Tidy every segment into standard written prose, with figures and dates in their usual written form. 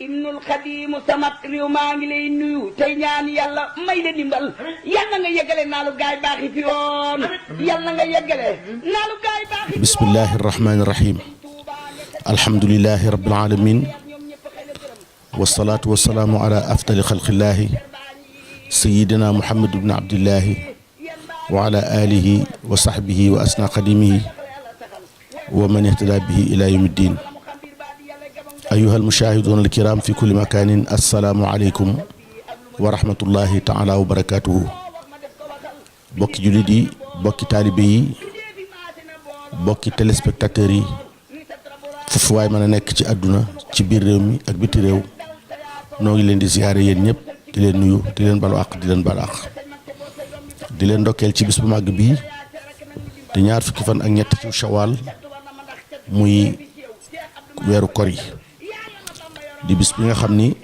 ibnul xadimu samat réew maa ngi lay nuyu tey ñaan yàlla may la dimbal yàlla nga yeggale naalu gaay baaxi fi yoon yàlla nga yeggale naalu gaay baaxi bismillahi rahmani rahim alhamdulillahi rabbil alamin wasalaatu wasalaamu ala afdali xalqillahi sayidina muhammad ibn abdillahi wa ala alihi wa sahbihi wa asna qadimihi wa man ihtada bihi ila yawmi ddin أيها المشاهدون الكرام في كل مكان السلام عليكم ورحمة الله تعالى وبركاته بوكي جوليدي بوكي طالبي بوكي تيليسبكتاتوري فوفو واي مانا نيك ci aduna ci biir réew mi ak biti réew noo ngi leen di ziaré yéen ñëpp di leen nuyu di leen balu àq di leen balu àq di leen ndokkeel ci bis bu màgg bii te ñaar fukki fan ak ñett ci Shawal muy weeru kor yi di bis bi nga xam ni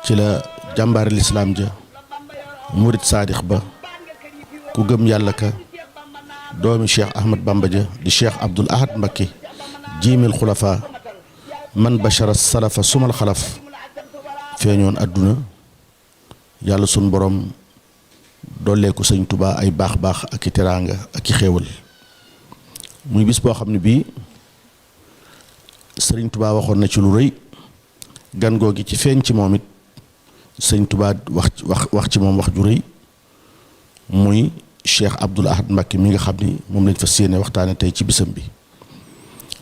ci la jàmbaari lislaam ja murit saadix ba ku gëm yàlla ka doomi cheikh ahmad bamba ja di cheikh abdul ahad mbakke jiimil xulafa man bashara salafa sumal xalaf feeñoon àdduna yàlla sun borom dolleeku sëñ Tuubaa ay baax baax ak i teraanga ak i xéewal muy bis boo xam ne bii sëriñ Tuubaa waxoon na ci lu rëy gan googi ci feeñ ci moom it sëñ Tuubaa wax ci moom wax ju rëy muy Cheikh Abdoul Ahad Mbacké mi nga xam ni moom lañ fas yéene waxtaane tey ci bisam bi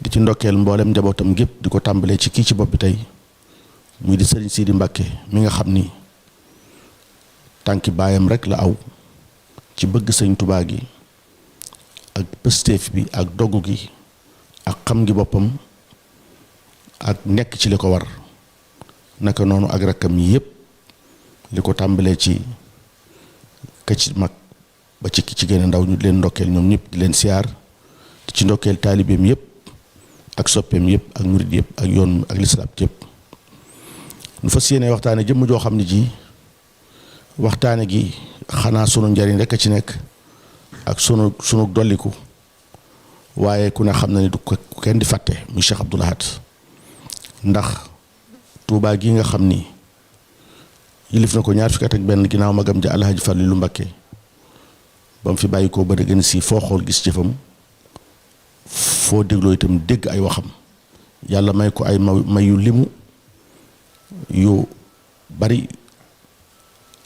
di ci ndokkeel mboolem njabootam gépp di ko tàmbalee ci kii ci bopp bi tey muy di sëriñ Sidi Mbacké mi nga xam ni tànki baayam rek la aw ci bëgg sëñ Tuubaa gi ak pëstéef bi ak doggu gi ak xam gi boppam ak nekk ci li ko war naka noonu ak rakkam yi yëpp li ko tàmbalee ci ka ci mag ba ci gën a ndaw ñu di leen ndokkeel ñoom ñëpp di leen siyaar di ci ndokkeel taalibeem yëpp ak soppeem yëpp ak murid yëpp ak yoon ak lislaam yëpp nu fas yéene waxtaane jëmm joo xam ne ji waxtaane gi xanaa sunu njariñ rek a ci nekk ak sunu dolliku waaye ku ne xam na ni du ko kenn di fàtte muy Cheikh Abdoul Ahad ndax Tuubaa gi nga xam ni yilif na ko ñaar fukki at ak benn ginnaaw magam ja Alhaji Falilu Mbakke ba mu fi bàyyi ko ba gën si foo xool gis jëfam foo dégloo itam dégg ay waxam yàlla may ko ay mayu limu yu bari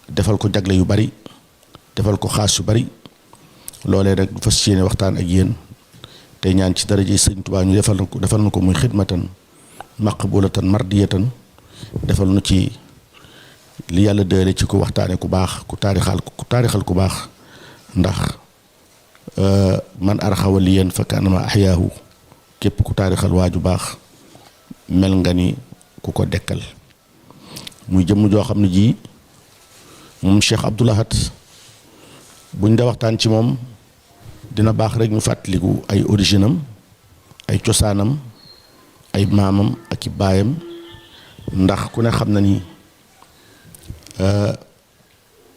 defal ko jagle yu bari defal ko xaas yu bari loolee rek du fas yéene waxtaan ak yéen tey ñaan ci daraje Sëñ Tuubaa ñu defal na ko muy xidmatan maqbulatan mardiyatan defal nu ci li yàlla dële ci ku waxtaane ku baax ku taarixal ku baax ndax man arxawa li yéen fa kaanama axyaahu képp ku taarixal waaju baax mel nga ni ku ko dekkal muy jëmm joo xam ne ji moom Cheikh Abdoul Ahad buñ da waxtaan ci moom dina baax rek ñu fàttaliku ay originam ay cosaanam ay maamam ak i baayam ndax ku ne xam na ni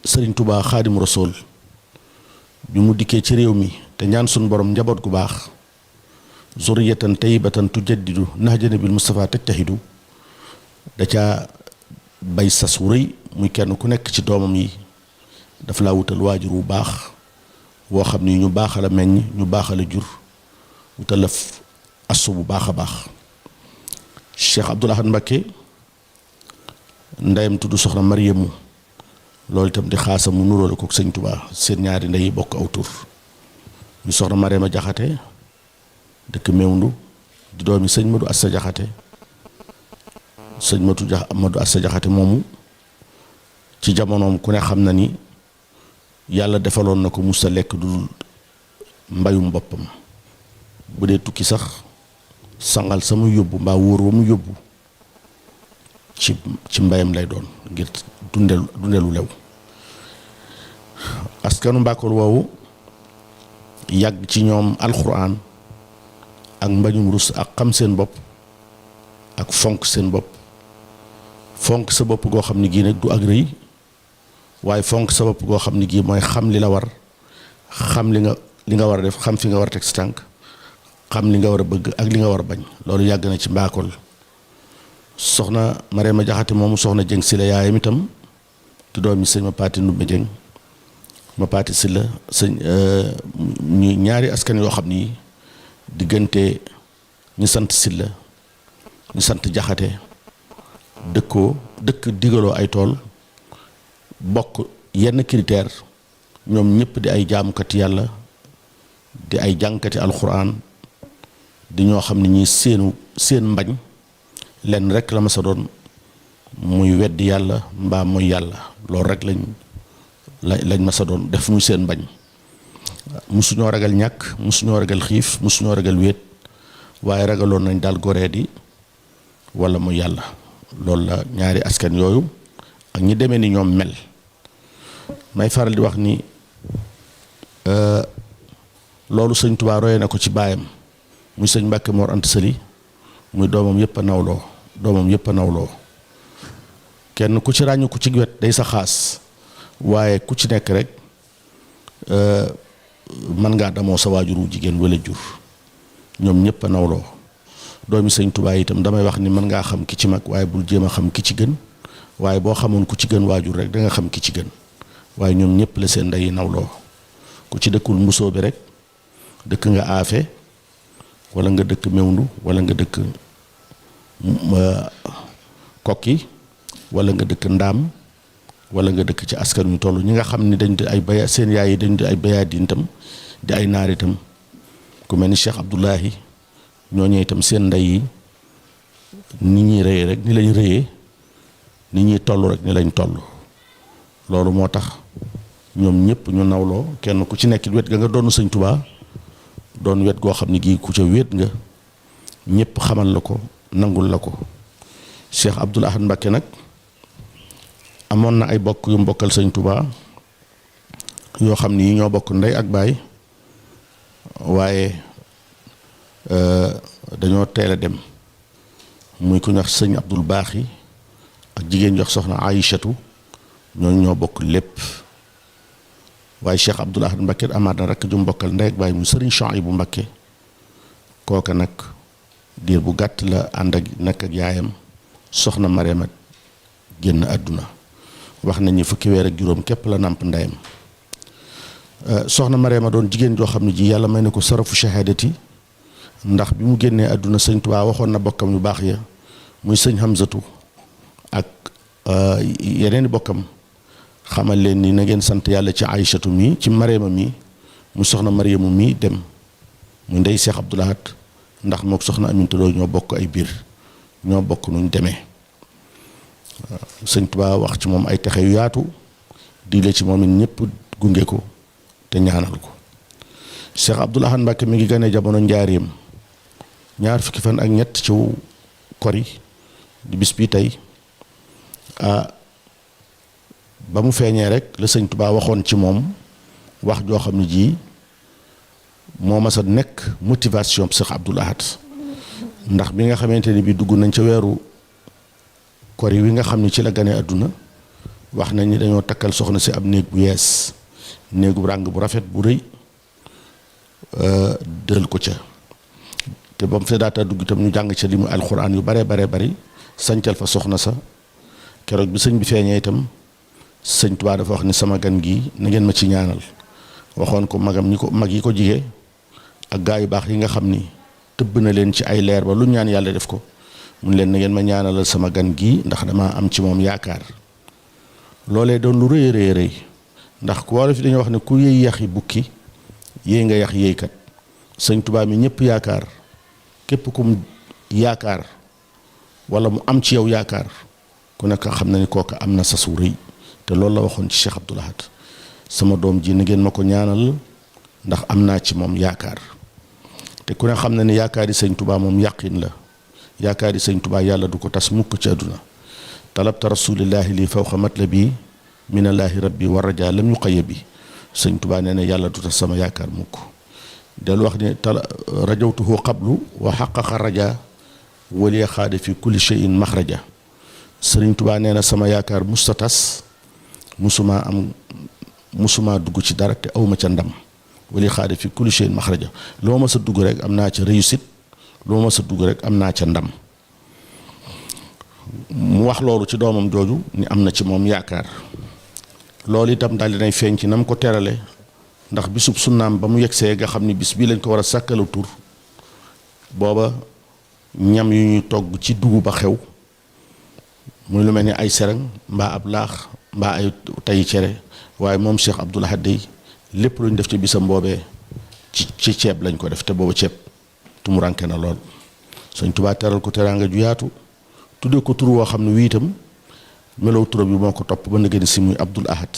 Sëriñ Tuubaa Xaadimu Rasuul bi mu dikkee ci réew mi te ñaan suñ borom njaboot gu baax zurriyatan tayyibatan tujaddidu nahja nabil Mustafa tajtahidu da caa bay sas wu rëy muy kenn ku nekk ci doomam yi dafa laa wutal waajur wu baax woo xam ni ñu baax la meññ ñu baax la jur wutal la asu bu baax a baax Cheikh Abdoul Ahad Mbacké ndeyam tudd soxna Mariyamu loolu itam di xaasa mu nuróole ko sëñ Tuubaa seen ñaari ndey bokk aw tur ñu soxna Mariama Jaxate dëkk Mewndu di doomi sëñ Madu Assa Jaxate sëñ Madu Assa Jaxate moomu ci jamonoom ku ne xam na ni yàlla defaloon na ko musa lekk dul mbayum boppam bu dee tukki sax sangal sama yóbbu mbaa wóor wa mu yóbbu ci mbayam lay doon ngir dundelu lew askanu Mbàkkool woowu yàgg ci ñoom alxuraan ak mbañum rus ak xam seen bopp ak fonk seen bopp fonk sa bopp goo xam ne gii nag du ak rëy waaye fonk sa bopp goo xam ne gii mooy xam li la war xam li nga war a def xam fi nga war a teg sa tànk xam li nga war a bëgg ak li nga war a bañ loolu yàgg na ci Mbakol soxna Marema Jaxate moomu soxna Jëng Silla yaayam itam te doomi sëñ ma paati Ndumbe Jëng ma paati Silla sëñ ñu ñaari askan yoo xam ni diggante ñu sant Silla ñu sant Jaxate dëkk digaloo ay tool bokk yenn critère ñoom ñëpp di ay jaamukati yàlla di ay jàngkati alxuraan di ñoo xam ne ñi seen mbañ lenn rek la ma sa doon muy weddi yàlla mbaa mooy yàlla loolu rek lañ ma sa doon def muy seen mbañ musuñoo ragal ñàkk musuñoo ragal xiif musuñoo ragal wéet waaye ragaloon nañ daal goree di wala mooy yàlla loolu la ñaari askan yooyu ak ñi demee ni ñoom mel may faral di wax ni loolu sëñ Tuubaa roye na ko ci baayam muy sëñ Mbàkke Mor Anta Sali muy doomam yëpp a nawloo kenn ku ci ràññu ku ci wet day sa xaas waaye ku ci nekk rek mën ngaa damoo sa waajuru jigéen wala jur ñoom ñëpp a nawloo doomi sëñ Tuubaa itam damay wax ni mën ngaa xam ki ci mag waaye bul jéem a xam ki ci gën waaye boo xamoon ku ci gën waajur rek da nga xam ki ci gën waaye ñoom ñëpp la seen ndey nawloo ku ci dëkkul mbusoo bi rek dëkk nga aafe wala nga dëkk mewndu wala nga dëkk kokki wala nga dëkk ndaam wala nga dëkk ci askan wi toll ñi nga xam ni dañ di ay baya seen yaay yi dañ di ay bayaadin itam di ay naar itam ku mel ni Cheikh Abdoulahi ñooñu itam seen ndey yi ni ñuy rëyee rek ni lañ rëyee ni ñuy toll rek ni lañ toll loolu moo tax ñoom ñëpp ñu nawloo kenn ku ci nekk wet ga nga doon sëñ Tuubaa doon wet goo xam ne gii ku ca wet nga ñëpp xamal la ko nangul la ko Cheikh Abdoul Ahad Mbacké nag amoon na ay bokk yu mbokkal sëñ Tuubaa yoo xam ni ñoo bokk ndey ak baay waaye dañoo teel a dem muy ku ñu wax sëñ Abdul Baaxi ak jigéen jox soxna Aïchatu ñooñu ñoo bokk lépp waaye Cheikh Abdoul Ahad Mbacké amaat na rakk ju mbokkal ndey ak baay mu sëriñ Chouaïbou Mbacké kooka nag diir bu gàtt la ànd ak nekk ak yaayam soxna Marema génn àdduna wax nañ ni fukki weer ak juróom képp la nàmp ndeyam soxna Marema doon jigéen joo xam ne ji yàlla may na ko sarafu shahadati ndax bi mu génnee àdduna sëñ Tuubaa waxoon na bokkam yu baax ya muy sëñ Hamzatu ak yeneeni bokkam xamal leen ni na ngeen sant yàlla ci Aïchatu mi ci Marema mi mu soxna Mariamu mi dem mu ndey Cheikh Abdoul Ahad ndax mook soxna Aminta Lo ñoo bokk ay biir ñoo bokk nuñ demee sëñ Tuubaa wax ci moom ay texe yu yaatu digle ci moom it ñëpp gunge ko te ñaanal ko Cheikh Abdoul Ahad Mbacké mi ngi gane jamono njaareem ñaar fukki fan ak ñett ci kori di bis bi tey ba mu feeñee rek la sëñ Tuubaa waxoon ci moom wax joo xam ne ji moo mas a nekk motivation Cheikh Abdoul Ahad ndax bi nga xamante ni bi dugg nañ ca weeru kori wi nga xam ne ci la gane àdduna wax nañ ni dañoo takkal soxna si ab néeg bu yees néegu ràng bu rafet bu rëy dël ko ca te ba mu fa daata dugg itam ñu jàng ca li mu alxuraan yu bare bari sancal fa soxna sa keroog bi sëñ bi feeñee itam sëñ Tuubaa dafa wax ni sama gan gi na ngeen ma ci ñaanal waxoon ko mag yi ko jige ak gaa yu baax yi nga xam ni tëbb na leen ci ay leer ba lu ñaan yàlla def ko mun leen na ngeen ma ñaanalal sama gan gi ndax dama am ci moom yaakaar loolee doon lu rëy ndax ku wolof fi dañoo wax ne ku yëy yaxi bukki yéey nga yax yéeykat sëñ Tuubaa mi ñëpp yaakaar képp kum yaakaar wala mu am ci yow yaakaar ku nekk xam na ni kooka am na sasu rëy te loolu la waxoon ci Cheikh Abdoul Ahad sama doom ji na ngeen ma ko ñaanal ndax am naa ci moom yaakaar te ku ne xam na ni yaakaar yi sëñ Tuubaa moom yàqin la yaakaar yi sëñ Tuubaa yàlla du ko tas mukk ci àdduna talabta rasulillahi li fawqa matlabi minallaahi rabbi wa raja lam yuqayya bi sëñ Tuubaa nee na yàlla du tas sama yaakaar mukk del wax ne rajawtuhu qablu wa xaqaqa raja wali xaade fi kulli shay'in maxraja sëriñ Tuubaa nee na sama yaakaar musta tas musuma dugg ci dara te awma ca ndam wali xaade fi kulli shay'in maxraja loo ma sa dugg rek am naa ca réussite loo ma sa dugg rek am naa ca ndam mu wax loolu ci doomam jooju ni am na ci moom yaakaar loolu itam daal dinay feeñ ci na mu ko terale ndax bisub sunnaam ba mu yegsee nga xam ni bis bii lañ ko war a sàkkalu tur booba ñam yu ñuy togg ci dugub ba xew muy lu mel ni ay sereng mbaa ab laax mbaa ay tayi cere waaye moom Cheikh Abdoul Ahad dey lépp lu ñu def ci bisam boobee ci ceeb lañ ko def te booba ceeb tumuranke na lool Sëñ Tuubaa teral ko teraanga ju yaatu tuddee ko tur woo xam ne wii itam melow turam bi moo ko topp ba nëgëni si muy Abdoul Ahad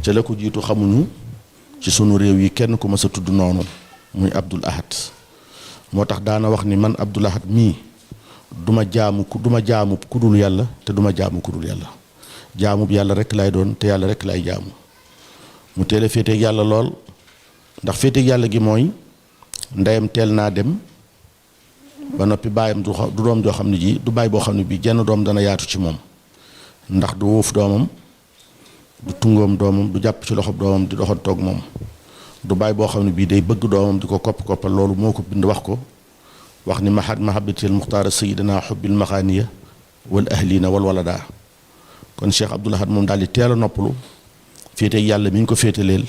ca la ko jiitu xamuñu ci sunu réew yi kenn ku mas a tudd noonu muy Abdoul Ahad moo tax daana wax ni man Abdoul Ahad mii duma jaamu ku dul yàlla te duma jaamu ku dul yàlla jaamub yàlla rek lay doon te yàlla rek lay jaamu mu teel a féeteeg yàlla lool ndax féeteeg yàlla gi mooy ndeyam teel naa dem ba noppi baayam du doom joo xam ne ji du baay boo xam ne bii jenn doom dana yaatu ci moom ndax du wuuf doomam du tungoom doomam du jàpp ci loxob doomam di doxantoog moom du baay boo xam ne bii day bëgg doomam di ko koppal loolu moo ko bind wax ko wax ni mahabbatil muxtaara sayidina xubbil maxaaniya wal ahlina wal walada kon Cheikh Abdoul Ahad moom daal di teel a noppalu féeteeg yàlla mi ñu ko féetaleel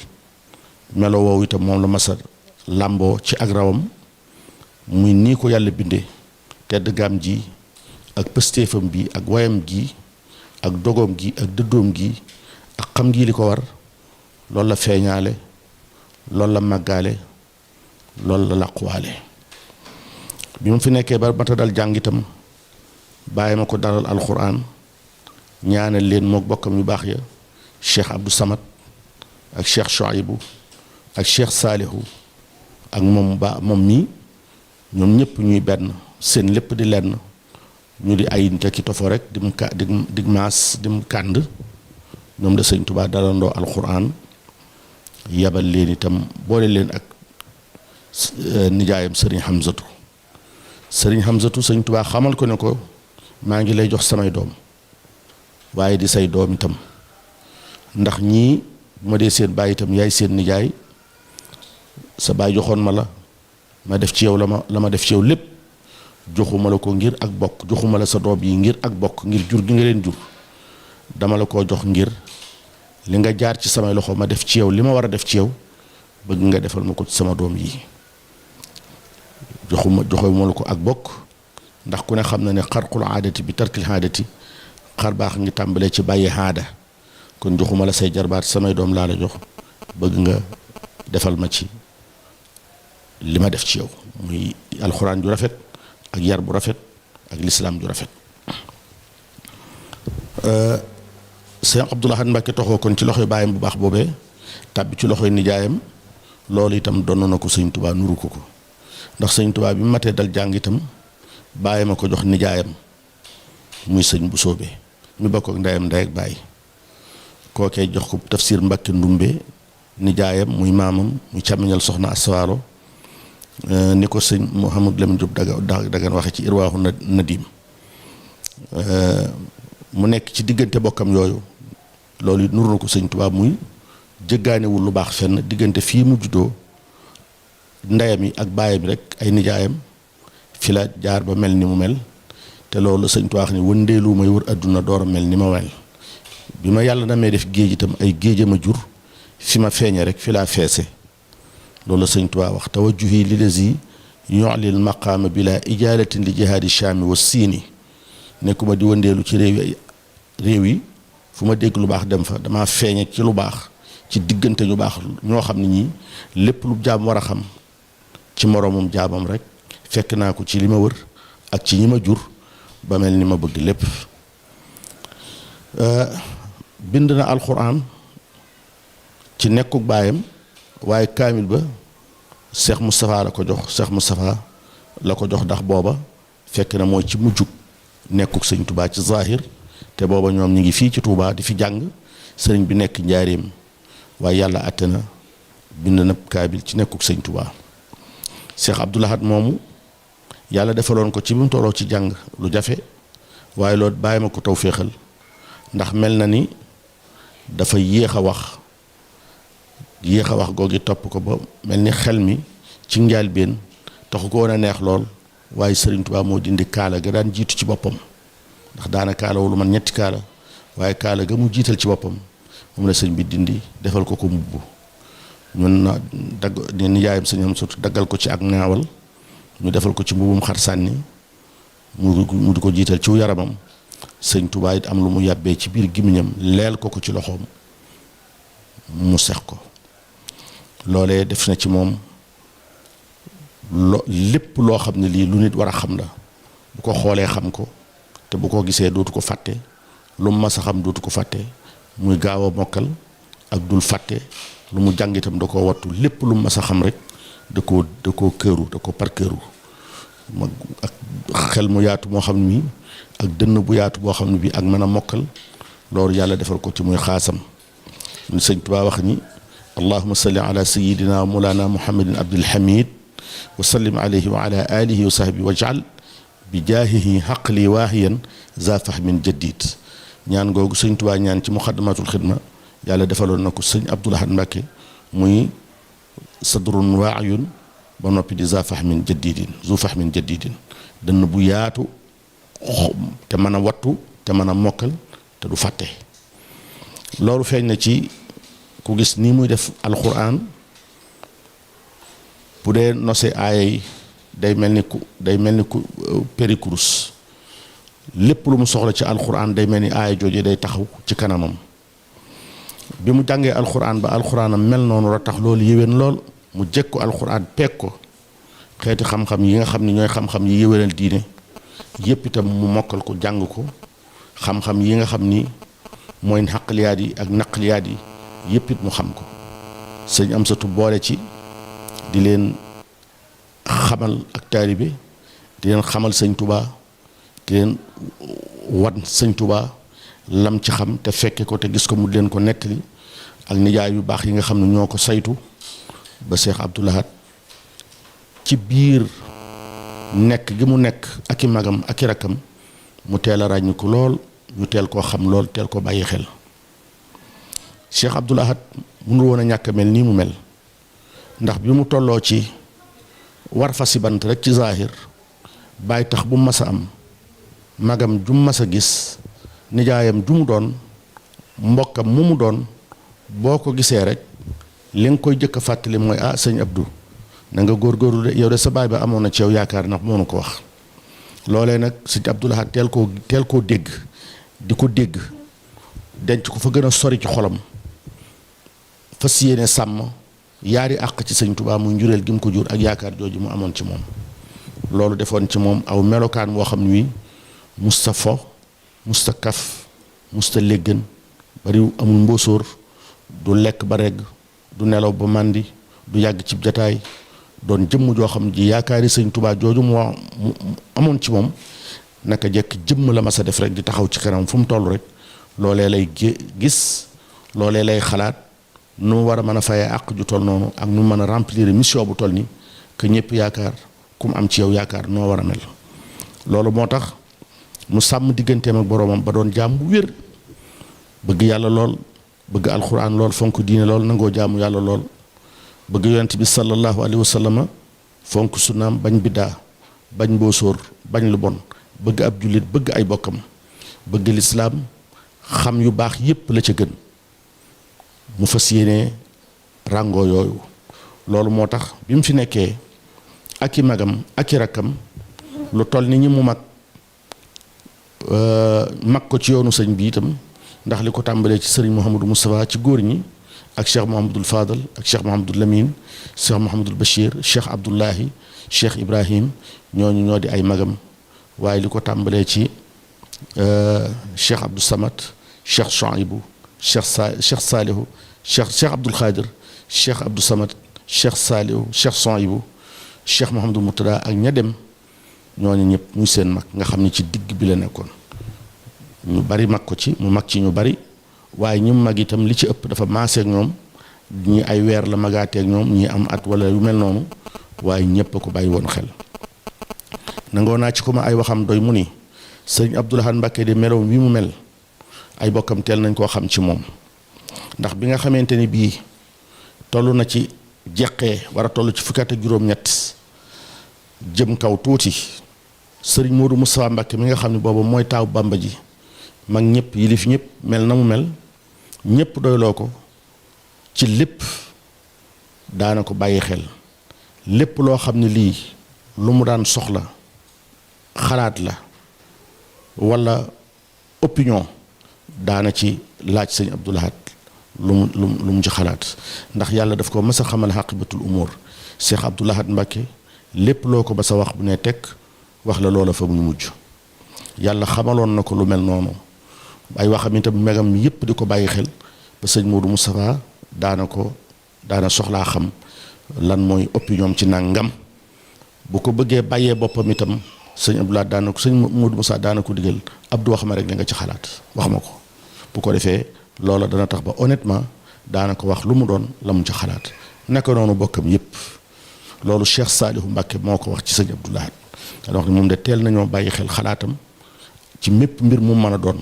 melo woowu itam moom la masa làmboo ci ak rawam muy nii ko yàlla bindee tedd gaam ji ak pëstéefam bi ak wayam gi ak dogoom gi ak dëddoom gi ak xam gi li ko war loolu la feeñaale loolu la màggaale loolu la làquwaale bi mu fi nekkee ba mata dal jàng itam bàyyi ma ko dalal alxuraan ñaanal leen mook bokkam yu baax ya Cheikh Abdou Samad ak Cheikh Chouaïbou ak Cheikh Saalihu ak moom mii ñoom ñëpp ñuy benn seen lépp di lenn ñu di ay tekki tofo rek di maas di mu kànd ñoom la Sëñ Tuubaa dalandoo alxuraan yabal leen itam boole leen ak nijaayam Sëriñ Hamzatu Sëñ Tuubaa xamal ko ne ko maa ngi lay jox samay doom waaye di say doom itam ndax ñii bu ma dee seen baay itam yaay seen nijaay sa baay joxoon ma la ma def ci yow la ma def ci yow lépp joxuma la ko ngir ak bokk joxuma la sa doom yi ngir ak bokk ngir jur gi nga leen jur dama la koo jox ngir li nga jaar ci samay loxo ma def ci yow li ma war a def ci yow bëgg nga defal ma ko ci sama doom yi joxuma la ko ak bokk ndax ku ne xam na ne xarqul aadati bi tarkil aadati xar baax ngi tàmbalee ci bàyyi aada kon joxuma la say jarbaat samay doom laa la jox bëgg nga defal ma ci li ma def ci yow muy alxuraan ju rafet ak yar bu rafet ak lislaam ju rafet Sëñ Abdoul Ahad Mbacké toxoo kon ci loxoy baayam bu baax boobee tàbbi ci loxoy nijaayam loolu itam donn na ko Sëñ Tuubaa nuru ko ndax Sëñ Tuubaa bi mu matee dal jàng itam baayam a ko jox nijaayam muy sëñ bu soobee mi bokk ak ndeyam ndey ak baay kookee jox ko tafsir Mbacké Ndumbe nijaayam muy maamam muy càmmiñal soxna Aswaalo ni ko sëñ Mouhamadou Lamine Diop dagan waxe ci Irwaahu Nadim mu nekk ci diggante bokkam yooyu loolu it nuru na ko Sëñ Tuubaa muy jëggaanewul lu baax fenn diggante fii mu juddoo ndeyam yi ak baayam rek ay nijaayam fi la jaar ba mel ni mu mel te loolu Sëñ Tuubaa wax ni wëndeelu may wër àdduna door a mel ni ma mel bi ma yàlla damay def géej itam ay géejam a jur fi ma feeñe rek fi laa feese loolu Sëñ Tuubaa wax tawajjuhi lilazi yu'lil maqaama bila ijaalatin li jihaadi shaami wa siini nekkuma di wëndeelu ci réew yi fu ma dégg lu baax dem fa dama feeñe ci lu baax ci diggante ñu baax ñoo xam ne ñii lépp lu jaam war a xam ci moroomum jaamam rek fekk naa ko ci li ma wër ak ci ñi ma jur ba mel ni ma bëgg lépp bind na alxuraan ci nekkuk baayam waaye kaamil ba Cheikh Moustapha la ko jox Cheikh Moustapha la ko jox ndax booba fekk na mooy ci mujjug nekkuk Sëñ Tuubaa ci zahir te booba ñoom ñi ngi fii ci Tuubaa di fi jàng sëriñ bi nekk njaareem waaye yàlla àtte na bind na kaamil ci nekkuk Sëñ Tuubaa Cheikh Abdoul Ahad moomu yàlla defaloon ko ci bi mu tolloo ci jàng lu jafe waaye loolu bàyyi ma ko taw féexal ndax mel na ni dafa yéex a wax googi topp ko ba mel ni xel mi ci njaalbeen taxu ko woon a neex lool waaye Sëriñ Tuubaa moo dindi kaala ga daan jiitu ci boppam ndax daana kaala lu man ñetti kaala waaye kaala ga mu jiital ci boppam moom la sëñ bi dindi defal ko mbubb ñun na dagg ni yaayam sëñ am surtout daggal ko ci ak ñaawal ñu defal ko ci mbubbum xar sànni mu di ko jiital ci yaramam sëñ Tuubaa it am lu mu yàbbee ci biir gémmiñam leel ko ci loxoom mu sex ko loolee def na ci moom lépp loo xam ne lii lu nit war a xam la bu ko xoolee xam ko te bu ko gisee dootu ko fàtte lu mu mas a xam dootu ko fàtte muy gaaw a mokkal ak dul fàtte lu mu jàng itam da koo wattu lépp lu mu mas a xam rek da koo këru da ko par këru ak xel mu yaatu moo xam ni ak dënn bu yaatu boo xam ne bi ak mën a mokkal loolu yàlla defal ko ci muy xaasam ñu sëñ Tuubaa wax ni allahuma salli ala sayidina mawlana muhammadin abdul hamid wa sallim alayhi wa ala alihi wa sahbi wajal bi jaahihi xaqli waahiyan za fahmin jadid ñaan googu sëñ Tuubaa ñaan ci muxaddamatul xidma yàlla defaloon na ko sëñ Abdul Ahad Mbàkke muy sadrun waayun ba noppi di za fahmin jadidin zu fahmin jadidin dënn bu yaatu te mën a wattu te mën a mokkal te du fàtte loolu feeñ na ci ku gis nii muy def alxuraan bu dee nose aaya yi day mel ni ku périkurus lépp lu mu soxla ci alxuraan day mel ni aaya jooje day taxaw ci kanamam bi mu jàngee alxuraan ba alxuraanam mel noonu la tax loolu yéwén lool mu jekku alxuraan peeg ko xeeti xam-xam yi nga xam ni ñooy xam-xam yi yéwénal diine yépp itam mu mokkal ko jàng ko xam-xam yi nga xam ni mooy xaqliyaat yi ak naqliyaat yi yépp it mu xam ko sëñ Amsatu boole ci di leen xamal ak taalibe di leen xamal sëñ Tuubaa di leen wan sëñ Tuubaa lam ci xam te fekke ko te gis ko mu leen ko nettali ak nijaay yu baax yi nga xam ne ñoo ko saytu ba Cheikh Abdoul Ahad ci biir nekk gi mu nekk ak i magam ak i rakkam mu teel a ràññi ko lool ñu teel koo xam lool teel ko bàyyi xel Cheikh Abdoul Ahad mënul woon a ñàkk mel nii mu mel ndax bi mu tolloo ci war fa si bant rek ci zaahir bàyyi tax bu mas a am magam jum mas a gis nijaayam ju mu doon mbokkam mu doon boo ko gisee rek li nga koy jëkk a fàttali mooy sëñ Abdou na nga góorgóorlu de yow de sa baay ba amoon na ci yow yaakaar ndax moo na ko wax loolee nag sëñ Abdoul Ahad teel koo dégg di ko dégg denc ko fa gën a sori ci xolam fas yéene sàmm yaari àq ci sëñ Tuubaa muy njureel gi mu ko jur ak yaakaar jooju mu amoon ci moom loolu defoon ci moom aw melokaan woo xam ne wi musta fo musta kaf musta léggan bariw amul mbóosóor du lekk ba regg du nelaw ba màndi du yàgg ci jataay doon jëmm joo xam ji yaakaari sëñ Tuubaa jooju mu amoon ci moom naka jekk jëmm la mas a def rek di taxaw ci kanam fu mu toll rek loolee lay gis loolee lay xalaat nu mu war a mën a fayee àq ju toll noonu ak nu mu mën a remplir mission bu toll ni que ñëpp yaakaar ku mu am ci yow yaakaar noo war a mel loolu moo tax mu sàmm digganteem ak boroomam ba doon jaam bu wér bëgg yàlla lool bëgg alxuraan lool fonk diine lool nangoo jaamu yàlla lool bëgg yonent bi sallallahu alayhi wa sallam fonk sunnaam bañ biddaa bañ mboosóor bañ lu bon bëgg ab jullit bëgg ay bokkam bëgg lislaam xam yu baax yépp la ca gën mu fas yéene ràngoo yooyu loolu moo tax bi mu fi nekkee ak i magam ak i rakkam lu toll ni ñi mu mag ko ci yoonu sëñ bi itam ndax li ko tàmbalee ci sëriñ Mouhamadou Moustapha ci góor ñi ak cheikh Mouhamadul Fadal ak cheikh Mouhamadul Lamine cheikh Mouhamadul Bachir cheikh Abdullahi cheikh Ibrahim ñooñu ñoo di ay magam waaye li ko tàmbalee ci cheikh Abdou Samad cheikh Chouaïbou cheikh Salihu cheikh Abdoul Khadir cheikh Abdou Samad cheikh Salihu cheikh Chouaïbou cheikh Mouhamadul Moutada ak ña dem ñooñu ñëpp muy seen mag nga xam ne ci digg bi la nekkoon ñu bari mag ko ci mu mag ci ñu bari waaye ñi mu mag itam li ci ëpp dafa maaseeg ñoom ñi ay weer la magaateeg ñoom ñi am at wala yu mel noonu waaye ñëpp a ko bàyyi woon xel nangoo naa ci ko ma ay waxam doy mu ni sëriñ Abdoul Ahad Mbacké de melow wi mu mel ay bokkam teel nañ koo xam ci moom ndax bi nga xamante ni bii toll na ci jeqee war a toll ci fukki at ak juróom-ñett jëm kaw tuuti sëriñ Modou Moustapha Mbacké mi nga xam ne booba mooy taaw Bamba ji mag ñëpp yilif ñëpp mel na mu mel ñëpp doyloo ko ci lépp daana ko bàyyi xel lépp loo xam ne lii lu mu daan soxla xalaat la walla opinion daana ci laaj sëñ Abdou Lahad lu mu ci xalaat ndax yàlla daf ko mas a xamal xaqibatul umur Cheikh Abdou Lahad Mbacké lépp loo ko mas a wax bu ne tekk wax la loola fa muy mujj yàlla xamaloon na ko lu mel noonu ay waxam itam megam yépp di ko bàyyi xel ba sëñ Modou Moustapha daana soxlaa xam lan mooy opinion ci nangam bu ko bëggee bàyyee boppam itam sëñ Abdou Lahad daana ko sëñ Modou Moustapha daana ko digal Abdou wax ma rek li nga ci xalaat wax ma ko bu ko defee loola dana tax ba honnêtement daana ko wax lu mu doon la mu ci xalaat naka noonu bokkam yépp loolu Cheikh Saliou Mbacké moo ko wax ci sëñ Abdou Lahad dana wax ne moom de teel nañoo bàyyi xel xalaatam ci mépp mbir mu mën a doon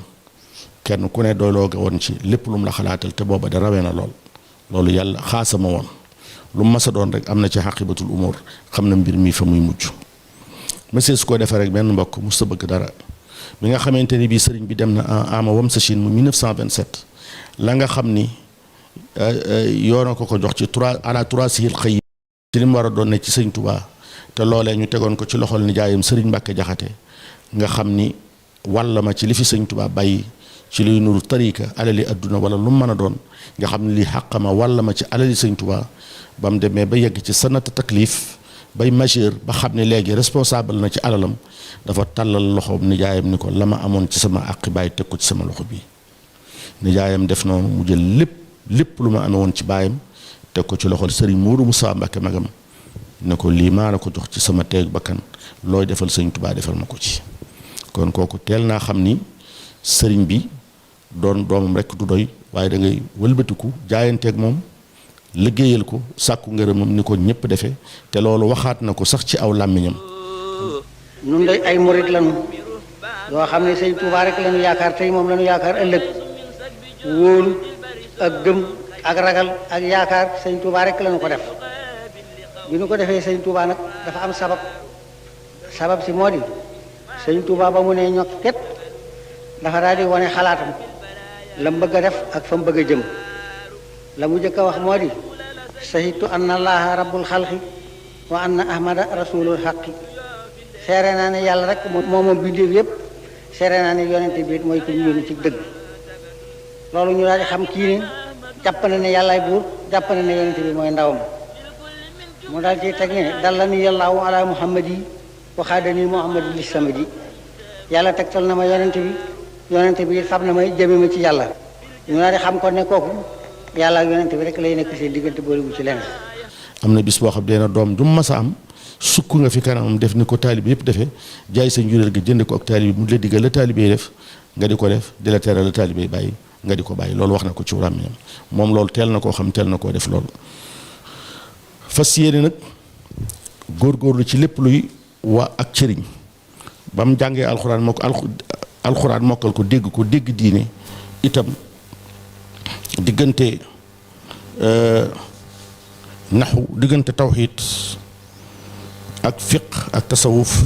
kenn ku ne doyloo ga woon ci lépp lu mu la xalaatal te booba da rawee na loolu yàlla xaasama woon lu mu mas a doon rek am na ci xaqibatul umur xam na mbir mi fa muy mujj monsieur su ko defee rek benn mbokk mu sa bëgg dara bi nga xamante ni bii sëriñ bi dem na en ama wam sa Chine mu 1927 la nga xam ni yoona ko jox ci trois sihil xëy ci li mu war a doon ne ci sëñ Touba te loolee ñu tegoon ko ci loxol nijaayam sëriñ Mbacké Jaxate nga xam ni walla ma ci li fi sëñ Touba bàyyi ci luy nuru tariika alali adduna wala lu mu mën a doon nga xam ne lii xàqama walla ma ci alali sëñ Touba ba mu demee ba yegg ci sanata taklif bay majeur ba xam ne léegi responsable na ci alalam dafa tàllal loxoom nijaayam ni ko la ma amoon ci sama àqi baay teg ko ci sama loxo bi nijaayam def noonu mu jël lépp lu ma amee woon ci baayam teg ko ci loxol sëriñ Modou Moustapha Mbacké magam ne ko lii maa la ko jox ci sama teeg bakkan looy defal sëñ Touba defal ma ko ci kon kooku teel naa xam ni sëriñ bi doon doomam rekk du doy waaye da ngay wëlbatiku jaayanteeg moom liggéeyal ko sàkku ngërëmam ni ko ñëpp defee te loolu waxaat na ko sax ci aw làmmiñam nun day ay murit lañu yoo xam ne sëñ Touba rek lañu yaakaar tey moom lañu yaakaar ëllëg wóolu ak gëm ak ragal ak yaakaar sëñ Touba rek lañu ko def bi ñu ko defee sëñ Touba nag dafa am sabab si moo di sëñ Touba ba mu ne ñokket dafa daal di wane xalaatam la mu bëgg a def ak fa mu bëgg a jëm la mu jëkk a wax moo di sahitu anna allaha rabbul xalqi wa anna ahmada rasulul xaqi seere naa ne yàlla rek moom bindeef yépp seere naa ne yonente bi mooy ku ñu yónni ci dëgg loolu ñu daal di xam kii ni jàpp na ne yàllaay buur jàpp na ne yonente bi mooy ndawam mu daal ci teg ne dalla ni yàllaahu ala muhammadi waxaadani muhammadi li samadi yàlla tegtal na ma yonente bi xam na may jëme ma ci yàlla ñu daal di xam ko ne kooku yàlla ak yonente bi rek lay nekk seen diggante boolegu ci leneen am na bis boo xam dee na doom du mas a am sukk nga fi kanamam def ni ko taalibe yëpp defee jaay sa njureel ga jënd ko ak taalibe mu la diggal la taalibe yi def nga di ko def di la tere la taalibe yi bàyyi nga di ko bàyyi loolu wax na ko ci làmmiñam moom loolu teel na koo xam teel na koo def loolu fas yéene nag góorgóorlu ci lépp luy waa ak cëriñ ba mu jàngee alxuraan mokkal ko dégg diine itam diggante naxu diggante tawxiid ak fiq ak tasawuf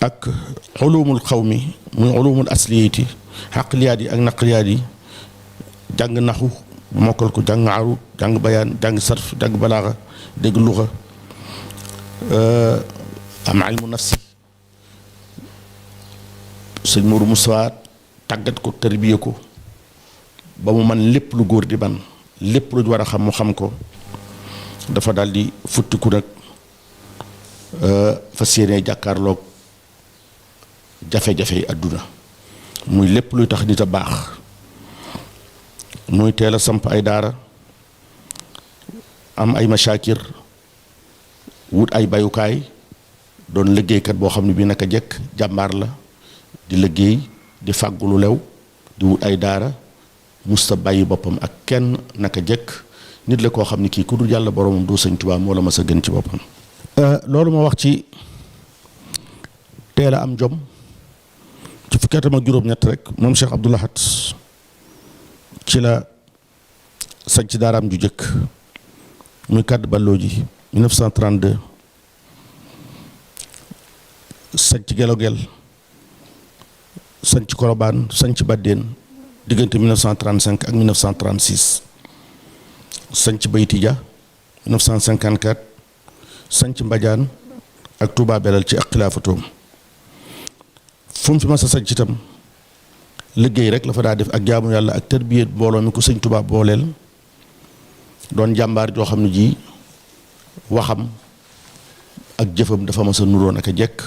ak ulumul xawmi muy ulumul asliyati xaqliyaat yi ak naqliyaat yi jàng naxu mokkal ko jàng arut jàng bayaan jàng sarf jàng balaaxa dégg luxa am ilmu nafsi sëñ Modou Moustapha tàggat ko tarbiya ko ba mu man lépp lu góor di ban lépp lu war a xam mu xam ko dafa daal di futtiku nag fas yéene jàkkaarloog jafe-jafe yi àdduna muy lépp luy tax nit a baax muy teel a samp ay daara am ay masaakir wut ay bayukaay doon liggéeykat boo xam ne bii naka jekk jàmbaar la di liggéey di fàggu lu lew di wut ay daara musta bàyyi boppam ak kenn naka jekk nit la koo xam ne kii ku dul yàlla boromam doo sëñ Tuubaa moo la ma sa gën ci boppam. loolu ma wax ci teel a am jom ci fukki atam ak juróom-ñett rek moom Cheikh Abdou Lahad ci la sañ ci daaraam ju jëkk muy kàdd balloo ji 1932 sanc Gelogel sanc Kolobaan sanc Baddeen diggante 1935 ak 1936 sanc Baytija 1954 sanc Mbadiane ak Touba Belal ci ak xilaafatoom fu mu fi mas a sanc itam liggéey rek la fa daa def ak jaamu yàlla ak tarbiyet mbooloo mi ko sëñ Touba booleel doon jàmbaar joo xam ne ji waxam ak jëfam dafa mas a nuroon ak a jekk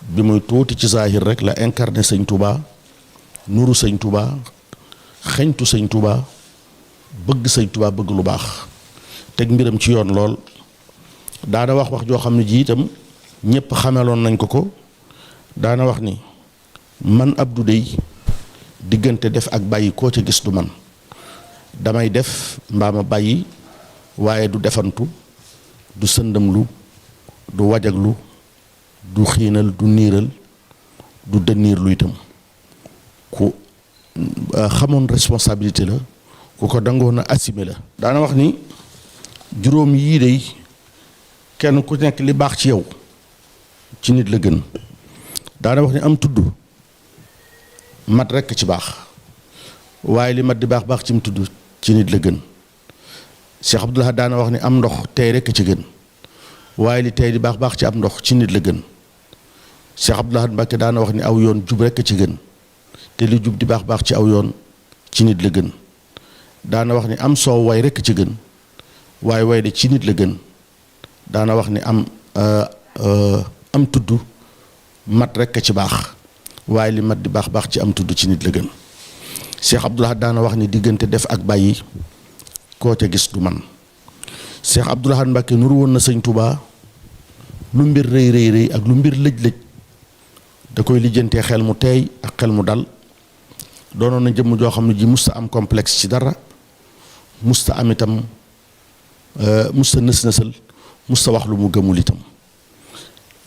bi muy tuuti ci saahir rek la incarné sëñ Touba nuru sëñ Touba xeñtu sëñ Touba bëgg sëñ Touba bëgg lu baax teg mbiram ci yoon lool daana wax joo xam ne ji itam ñëpp xameloon nañ ko daana wax ni man Abdou dey diggante def ak bàyyi koo ca gis du man damay def mbaa ma bàyyi waaye du defantu du sëndamlu du wajaglu du xiinal du niiral du dënniirlu itam ku xamoon responsabilité la ku ko dangoon a assumé la daana wax ni juróom yii dey kenn ku nekk li baax ci yow ci nit la gën daana wax ni am tudd mat rekk ci baax waaye li mat di baax baax ci mu tudd ci nit la gën Cheikh Abdoul Ahad daana wax ni am ndox tey rekk ci gën waaye li tey di baax baax ci am ndox ci nit la gën Cheikh Abdoul Ahad Mbacké daana wax ni aw yoon jub rekk ci gën te li jub di baax baax ci aw yoon ci nit la gën daana wax ni am soow way rekk ci gën waaye way de ci nit la gën daana wax ni am tudd mat rekk ci baax waaye li mat di baax baax ci am tudd ci nit la gën Cheikh Abdoul Ahad daana wax ni diggante def ak bàyyi koo ca gis du man Cheikh Abdoul Ahad Mbacké nuru woon na sëñ Touba lu mbir rëy rëy rëy ak lu mbir lëj-lëj da koy lijjantee xel mu teey ak xel mu dal doonoon na jëmm joo xam ne ji musta am complexe ci dara musta am itam musta nës-nësal musta wax lu mu gëmul itam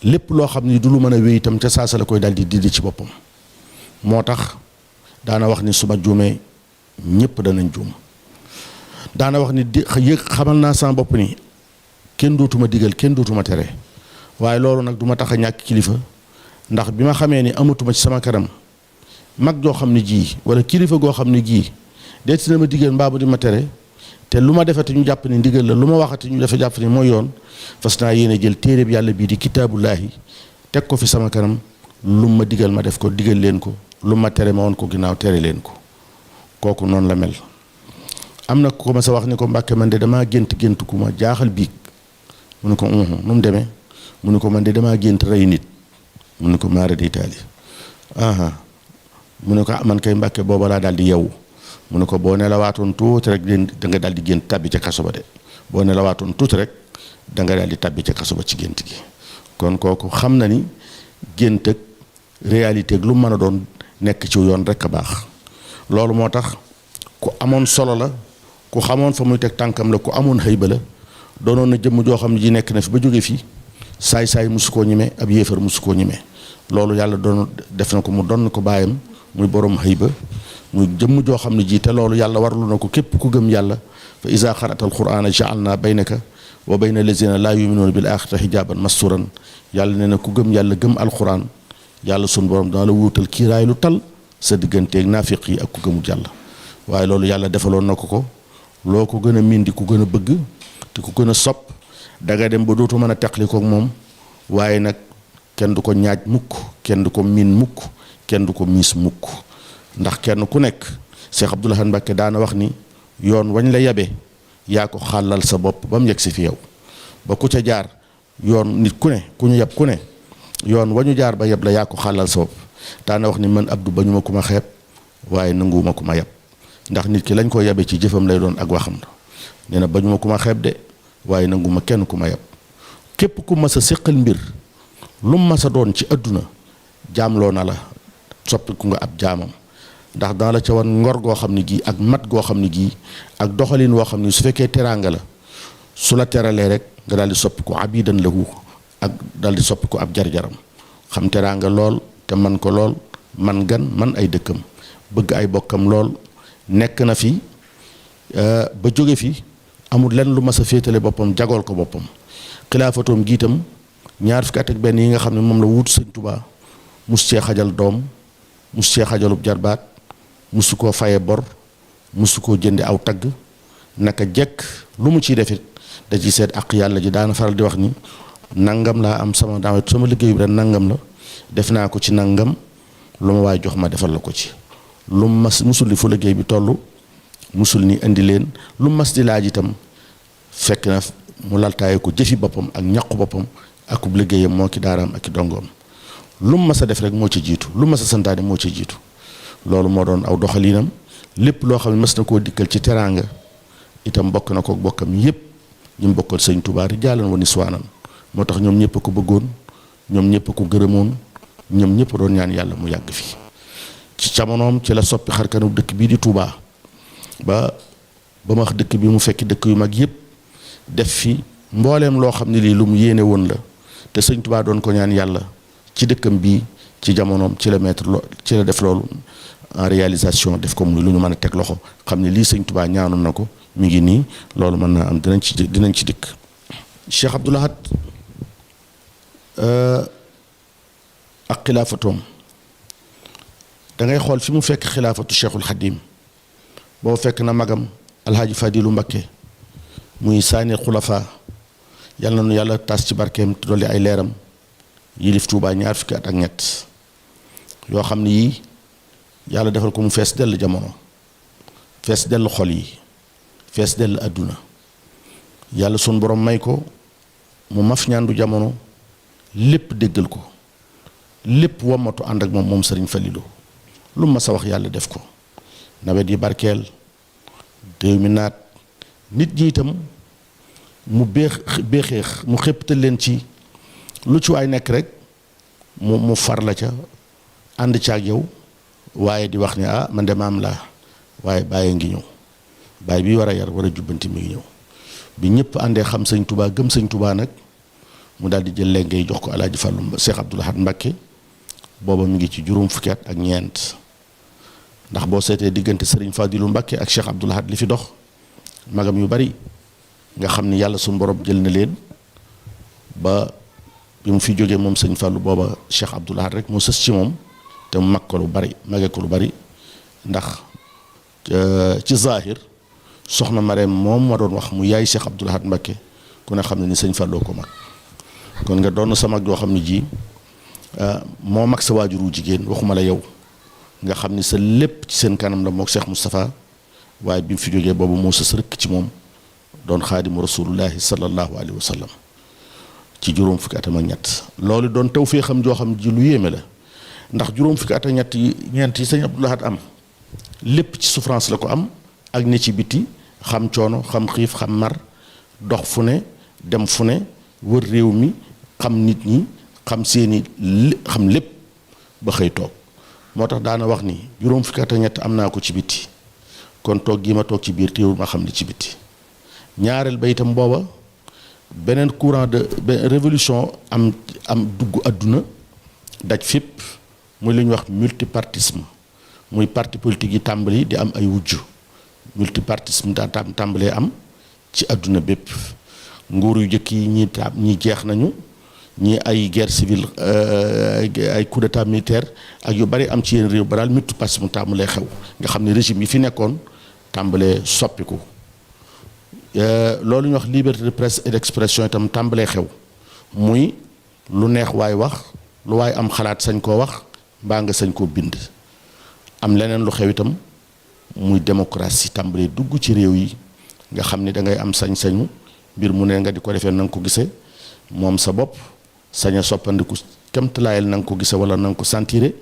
lépp loo xam ni du lu mën a wéy itam ca saasa la koy dal di dindi ci boppam moo tax daana wax ni su ma juumee ñëpp danañ juum daana wax ni yëg xamal naa sama bopp ni kenn dootuma digal kenn dootuma tere waaye loolu nag du ma tax a ñàkk kilifa ndax bi ma xamee ni amatuma ci sama kanam mag joo xam ne ji wala kilifa goo xam ne gii deet si na ma digal mbaa bu di ma tere te lu ma defati ñu jàpp ni ndigal la lu ma waxati ñu dafa jàpp ni mooy yoon fas naa yéene jël téere bi yàlla bii di kitaabullaahi teg ko fi sama kanam lu ma digal ma def ko digal leen ko lu ma tere ma woon ko ginnaaw tere leen ko kooku noonu la mel. am na ko ma sa wax ni ko Mbàkke man de damaa gént ku ma jaaxal biig mu ne ko nu mu demee mu ne ko man de damaa gént rey nit mu ne ko maara di taali mu ne ko man kay Mbàkke booba laa daal di yeewu mu ne ko boo nelawaatoon tuuti rek da nga daal di gént tabbi ca kaso ba de boo nelawaatoon tuuti rek da nga daal di tabbi ca kaso ba ci gént gi kon kooku xam na ni gént ak réalité ak lu mën a doon nekk ci yoon rek a baax loolu moo tax ku amoon solo la ku xamoon fa muy teg tànkam la ku amoon xëyba la doonoon na jëmm joo xam ne ji nekk na fi ba jóge fii saay-saay musu koo ñime ab yéefar musu koo ñime loolu yàlla doon def na ko mu doon ko baayam muy borom xëyba muy jëmm joo xam ne ji te loolu yàlla warlu na ko képp ku gëm yàlla fa iza qara'ta alqur'ana ja'alna baynaka wa bayna allazina laa yu'minuuna bil aaxirati hijaaban mastuuran yàlla nee na ku gëm yàlla gëm alquran yàlla sun borom dana la wuutal kiiraay lu tal sa digganteeg naafiq yi ak ku gëmul yàlla waaye loolu yàlla defaloon na ko loo ko gën a miin di ku gën a bëgg te ku gën a sopp danga dem ba dootu mën a teqli koog moom waaye nag kenn du ko ñaaj mukk kenn du ko miin mukk kenn du ko miis mukk ndax kenn ku nekk Cheikh Abdoul Ahad Mbacké daana wax ni yoon wañ la yabe yaa ko xàllal sa bopp ba mu yegg si fi yow ba ku ca jaar yoon nit ku ne ku ñu yeb ku ne yoon wañu jaar ba yeb la yaa ko xàllal sa bopp daana wax ni man Abdou bañu ma ku ma xeeb waaye nanguwuma ku ma yeb ndax nit ki lañ ko yabe ci jëfam lay doon ak waxam nee na bañu ma ku ma xeeb de waaye nanguwuma kenn ku ma yeb képp ku mas a séqal mbir lu mu mas a doon ci àdduna jaamloo na la soppiku nga ab jaamam ndax dana la ca wan ngor goo xam ne gii ak mat goo xam ne gii ak doxalin woo xam ne su fekkee teraanga la su la teralee rek nga daal di soppiku abidan lahu ak daal di soppiku ab jar-jaram xam teraanga lool te man ko lool man gan man ay dëkkam bëgg ay bokkam lool nekk na fi ba jóge fi amul lenn lu mas a féetale boppam jagool ko boppam xilaafatoom gi itam ñaar fukki at ak benn yi nga xam ne moom la wuutu sëñ Touba mus cee xajal doom mus cee xajalub jarbaat musu koo faye bor musu koo jënde aw tagg naka jekk lu mu ciy defit da ci seet ak yàlla ji daana faral di wax ni nangam laa am sama liggéey bi ren nangam la def naa ko ci nangam lu ma waay jox ma defal la ko ci lu mas musul li fu liggéey bi toll musul ni indi leen lu mas di laaj itam fekk na mu laltaaye ko jëfi boppam ak ñaqu boppam akub liggéeyam moo ki daaraam ak i dongoom lu mu mas a def rek moo ci jiitu lu mas a santaane moo ci jiitu loolu moo doon aw doxalinam lépp loo xam ne mas na koo dikkal ci teraanga itam bokk na ko bokkam yépp ñu bokkal sëñ Touba rijaalan wa niswaanan moo tax ñoom ñëpp a ko bëggoon ñoom ñëpp a ko gërëmoon ñoom ñëpp doon ñaan yàlla mu yàgg fi ci jamonoom ci la soppi xarkanu dëkk bii di Touba ba ma wax dëkk bi mu fekki dëkk yu mag yépp def fi mbooleem loo xam ne lii lu mu yéene woon la te sëñ Touba doon ko ñaan yàlla ci dëkkam bii ci jamonoom ci la def loolu en réalisation def ko muy lu ñu mën a teg loxo xam ne lii sëñ Touba ñaanoon na ko mi ngi nii loolu mën naa am dinañ ci dikk Cheikh Abdoul Ahad ak xilaafatoom da ngay xool fi mu fekk xilaafatu Cheikhul Xadim boo fekk na magam alhaaji Fadilu Mbakke muy saani xulafa yàlla na nu yàlla tas ci barkeem te dolli ay leeram yilif Tuubaa ñaar fukki at ak ñett yoo xam ne yii yàlla defal ko mu fees dell jamono fees dell xol yi fees dell àdduna yàlla sun borom may ko mu maf ñaandu jamono lépp déggal ko lépp wamatu ànd ak moom Sëriñ Falilu lu ma sa wax yàlla def ko nawet yi barkeel déew mi naat nit ñi itam mu béexeex mu xéptal leen ci lu ci waay nekk rek mu far la ca ànd ca ak yow waaye di wax ne man de maam laa waaye bàyyi ngi ñëw bàyyi bi war a yar war a jubbanti mi ngi ñëw bi ñëpp àndee xam sëñ Touba gëm sëñ Touba nag mu daal di jël léegi ngay jox ko alaaji Fàllu Cheikh Abdoul Ahad Mbacké booba mi ngi ci juróom fukki at ak ñeent ndax boo seetee diggante Serigne Fadilu Mbacké ak Cheikh Abdoul Ahad li fi dox magam yu bari nga xam ni yàlla suñu borom jël na leen ba bi mu fi jógee moom sëñ Fallou booba Cheikh Abdoul Ahad rek moo sës ci moom te mu mag ko lu bari magee ko lu bari ndax ci zahir soxna Marème moom ma doon wax mu yaay Cheikh Abdoul Ahad Mbacké ku ne xam ne ni sëñ Fallou ko mag kon nga doon sa mag yoo xam ne ji moo mag sa waajuru jigéen waxuma la yow nga xam ni sa lépp ci seen kanam la mook Cheikh Moustapha waaye bi mu fi jógee boobu moo sës rëkk ci moom doon xaadimu rasulullahi sallallahu alayhi wa sallam ci juróom fukki atam ak ñett loolu doon taw fee xam joo xam ji lu yéeme la ndax juróom fukki at ak ñeent yi sëñ Abdoul Ahad am lépp ci souffrance la ko am ak ne ci biti xam coono xam xiif xam mar dox fu ne dem fu ne wër réew mi xam nit ñi xam seeni xam lépp ba xëy toog moo tax daana wax ni juróom fukki at ak ñett am naa ko ci biti kon toog gi ma toog ci biir téewul ma xam li ci biti ñaareel ba itam booba beneen courant de révolution am dugg àdduna daj fépp muy lu ñuy wax multipartisme muy parti politique yi tàmbali di am ay wujj multipartisme daa tàmbalee am ci àdduna bépp nguur yu jëkk yi ñi jeex nañu ñi ay guerre civile ay coup d'état militaire ak yu bari am ci yenn réew ba daal multipartisme tàmbalee xew nga xam ne régime yi fi nekkoon tàmbalee soppiku loolu ñu wax liberté de presse et d'expression itam tàmbalee xew muy lu neex waay wax lu waay am xalaat sañ koo wax mbaa nga sañ koo bind am leneen lu xew itam muy démocratie tàmbalee dugg ci réew yi nga xam ni da ngay am sañ-sañu mbir mu ne nga di ko defee na nga ko gisee moom sa bopp sañ a soppandiku kemtalaayal na nga ko gisee wala na nga ko sentiré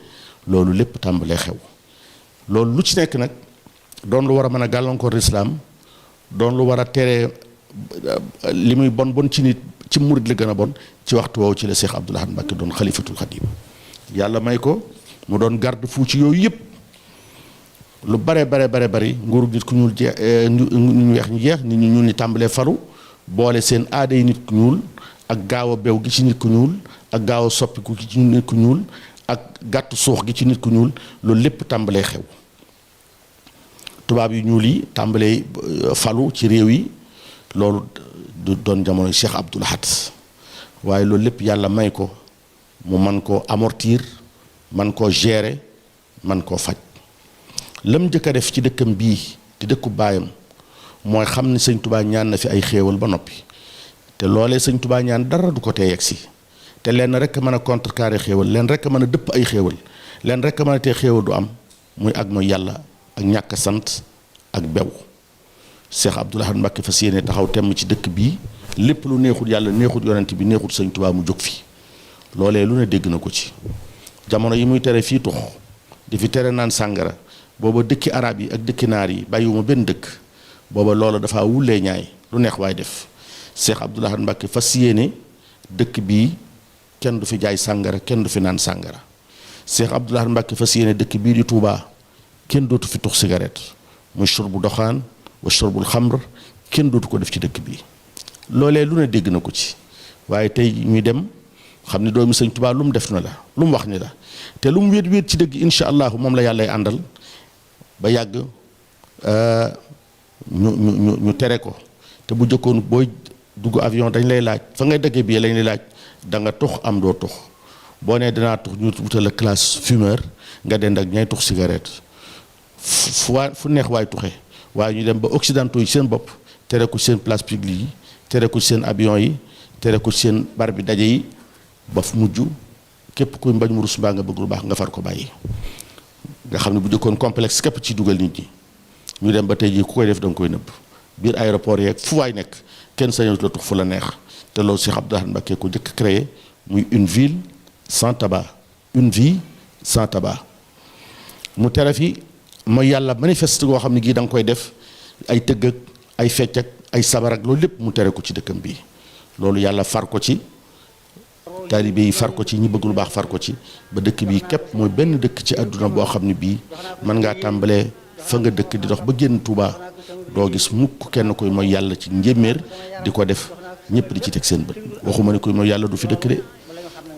loolu lépp tàmbalee xew loolu lu ci nekk nag doon lu war a mën a gàllankoor lislaam doon lu war a tere li muy bon ci nit ci murid la gën a bon ci waxtu woowu ci la Cheikh Abdoul Ahad Mbacké doon xalifatul xadim yàlla may ko mu doon garde fu ci yooyu yëpp lu bari nguuru nit ku ñuul ñu weex ñu jeex nit ñu ñuul ñi tàmbalee faru boole seen aada yi nit ku ñuul ak gaaw a bew gi ci nit ku ñuul ak gaaw a soppiku gi ci nit ku ñuul ak gàttu suux gi ci nit ku ñuul loolu lépp tàmbalee xew tubaab yu ñuul yi tàmbalee falu ci réew yi loolu du doon jamono Cheikh Abdoul Ahad waaye loolu lépp yàlla may ko mu man koo amortir man koo gérer man koo faj lam njëkk a def ci dëkkam bii di dëkku baayam mooy xam ne sëñ Touba ñaan na fi ay xéewal ba noppi te loolee sëñ Touba ñaan dara du ko tee yegg si te lenn rek mën a contrecarrer xéewal lenn rek mën a dëpp ay xéewal lenn rek mën a tee xéewal du am muy ak mooy yàlla ak ñàkk sant ak bew Cheikh Abdoul Ahad Mbacké fas yéene taxaw temm ci dëkk bii lépp lu neexut yàlla neexut yonent bi neexut sëñ Touba mu jóg fi loolee lu ne dégg na ko ci jamono yi muy tere fii tux di fi tere naan sàngara booba dëkki arab yi ak dëkki naar yi bàyyiwuma benn dëkk booba loola dafa wulee ñaay lu neex waay def Cheikh Abdoul Ahad Mbacké fas yéene dëkk bii kenn du fi jaay sàngara kenn du fi naan sàngara Cheikh Abdoul Ahad Mbacké fas yéene dëkk bii di Touba kenn dootu fi tux cigarette muy shurbu doxaan wa shurbul xamr kenn dootu ko def ci dëkk bii loolee lu ne dégg na ko ci waaye tey ñuy dem xam ne doomi sëñ Touba lu mu def na la lu mu wax ni la te lu mu wéet wéet ci dëgg incha allahu moom la yàllay àndal ba yàgg ñu tere ko te bu jëkkoon booy dugg avion dañ lay laaj fa ngay dëggee bii lañ lay laaj da nga tux am doo tux boo nee danaa tux ñu wutal la classe fumeur nga dend ak ñay tux cigarette fu neex waay tuxe waaye ñu dem ba occidentaux yi seen bopp tere ko seen place publique yi tere ko seen avion yi tere ko seen bar bi daje yi ba fu mujj képp kuy mbañ mu rus mbaa nga bëgg lu baax nga far ko bàyyi nga xam ne bu jëkkoon complexe képp ci dugal nit ñi ñu dem ba tey jii ku koy def da nga koy nëbb biir aéroport yeeg fu waay nekk kenn sañatu la tux fu la neex te loolu Cheikh Abdoul Ahad Mbacké ko jëkk créé muy une ville sans tabac une vie sans tabac mu tere fi mooy yàlla manifeste goo xam ne gii da nga koy def ay tëgg ak ay fecc ak ay sabar ak loolu lépp mu tere ko ci dëkkam bi loolu yàlla far ko ci taalibe yi far ko ci ñi bëgg lu baax far ko ci ba dëkk bii képp mooy benn dëkk ci àdduna boo xam ne bii mën ngaa tàmbalee fa nga dëkk di dox ba génn Touba doo gis mukk kenn koy mooy yàlla ci njéeméer di ko def ñëpp di ci teg seen bët waxuma ni koy mooy yàlla du fi dëkk de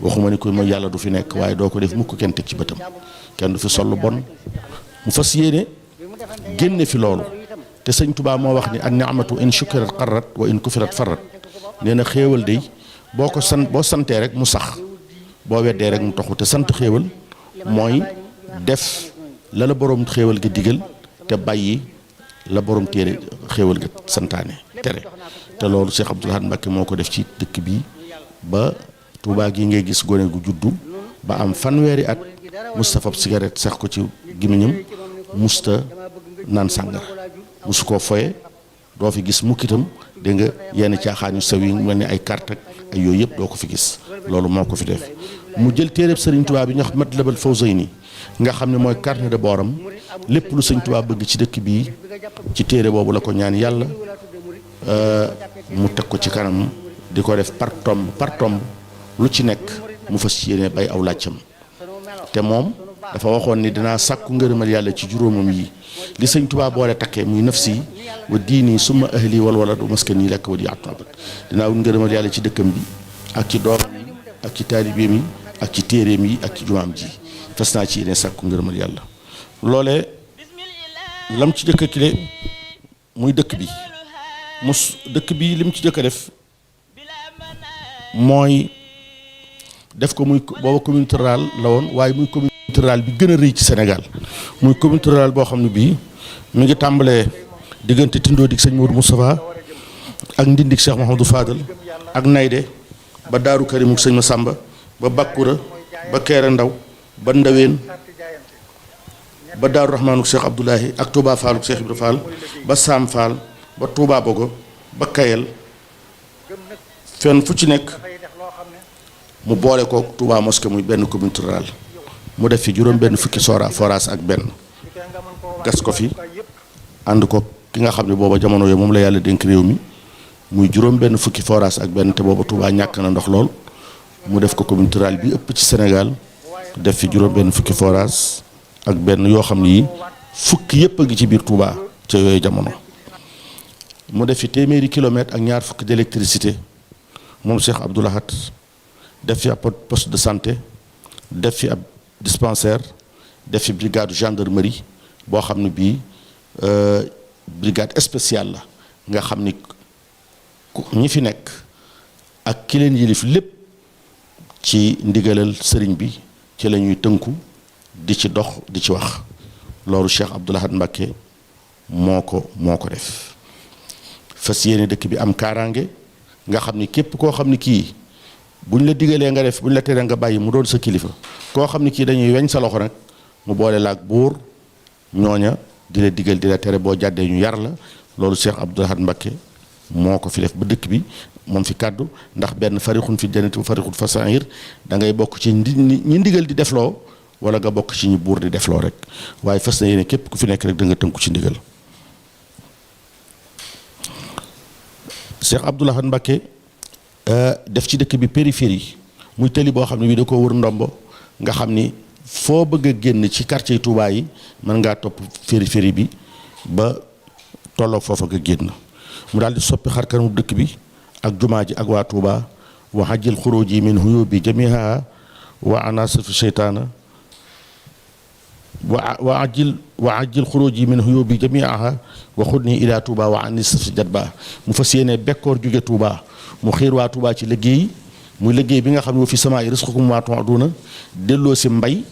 waxuma ni koy mooy yàlla du fi nekk waaye doo ko def mukk kenn teg ci bëtam kenn du fi sol lu bon mu fas yéene génne fi loolu te sëñ Touba moo wax ni an ni'matu in shukirat qarrat wa in kufirat farrat nee na xéewal day boo santee rek mu sax boo weddee rek mu taxu te sant xéewal mooy def la la borom xéewal ga digal te bàyyi la borom téere xéewal ga santaane tere te loolu Cheikh Abdoul Ahad Mbacké moo ko def ci dëkk bi ba Touba gi ngay gis gone gu juddu ba am fanweeri at musta fab cigarette sax ko ci gémmiñam musta naan sàngara musu koo foye doo fi gis mukkitam dégg nga yenn caaxaan yu sew yi mel ni ay carte ak ay yooyu yëpp doo ko fi gis loolu moo ko fi def mu jël téereb Sëriñ Touba bi ñu wax Matlabul Fawzayni nga xam ne mooy carnet de booram lépp lu Sëriñ Touba bëgg ci dëkk bii ci téere boobu la ko ñaan yàlla mu teg ko ci kanam di ko def par tomb lu ci nekk mu fas ci yéene bay aw làccam te moom dafa waxoon ni dinaa sàkku ngërëmal yàlla ci juróomam yi li Sëriñ Touba boole takkee muy nafsi wa diini summa ahli wal waladu maskani lekk wa di atnabat dinaa wut ngërëmal yàlla ci dëkkam bi ak ci doomam yi ak ci taalibeem yi ak ci téeréem yi ak ci jumaam ji fas naa ci yéene sàkku ngërëmal yàlla loolee lam ci jëkk kile muy dëkk bi lim ci jëkk a def mooy def ko muy booba communauté rurale la woon waaye muy communauté rurale bi gën a rëy ci Sénégal muy communauté rurale boo xam ne bii mi ngi tàmbalee diggante Tindoo dik sëñ Modou Moustapha ak Ndindik Cheikh Mouhamadou Fadal ak Nayde ba Daaru Karim sëñ Massamba ba Bakkura ba Kéré Ndaw ba Ndaween ba Daaru Rahmaanu Cheikh Abdoulahi ak Touba Fallou Cheikh Ibra Fall ba Sam Fall ba Touba Bogo ba Kayel fenn fu ci nekk mu boole ko Touba mosquée muy benn communauté rurale mu def fi juróom benn fukki forage ak benn gas ko fi ànd ko ki nga xam ne booba jamono yooyu moom la yàlla dénk réew mi muy juróom benn fukki forage ak benn te booba Touba ñàkk na ndox lool mu def ko communauté rurale bi ëpp ci Sénégal def fi juróom benn fukki forage ak benn yoo xam ne yi fukki yëpp a ngi ci biir Touba ca yooyu jamono mu def fi téeméeri kilomètre ak ñaar fukki d'électricité moom Cheikh Abdoul Ahad def fi ab poste de santé def fi ab dispensaire def fi brigade gendarmerie boo xam ne bii brigade spéciale la nga xam ni ñi fi nekk ak ki leen yilif lépp ci ndigalal sëriñ bi ci la ñuy tënku di ci dox di ci wax loolu Cheikh Abdoul Ahad Mbacké moo ko def fas yéene dëkk bi am kaaraange nga xam ni képp koo xam ni kii buñ la digalee nga def buñ la teree nga bàyyi mu doon sa kilifa koo xam ni kii dañuy weñ sa loxo nag mu boole laak buur ñooña di la digal di la tere boo jàddee ñu yar la loolu Cheikh Abdoul Ahad Mbacké moo ko fi def ba dëkk bi moom fi kàddu ndax benn farixun fi jannati wa farixun fa sa'ir da ngay bokk ci ñi ndigal di defloo wala nga bokk ci ñi buur di defloo rek waaye fas na yéene képp ku fi nekk rek da nga tënku ci ndigal. Cheikh Abdoul Ahad Mbacké def ci dëkk bi périphérie muy tëli boo xam ne bii da ko wër ndombo nga xam ni foo bëgg a génn ci quartier Touba yi mën ngaa topp périphérie bi ba tolloog foofa nga génn mu daal di soppi xar kanamu dëkk bi ak jumaa ji ak waa Touba wa hajjil xuruji min huyubi jamiha wa anasifi sheytaana wa ajjil xuruji min huyubi jamiha wa xudni ila Touba wa anisifi jadba mu fas yéene bekkoor jóge Touba mu xiir waa Touba ci liggéey muy liggéey bi nga xam ne wa fi samaa yi rizqukum wa tu'aduna delloo si mbay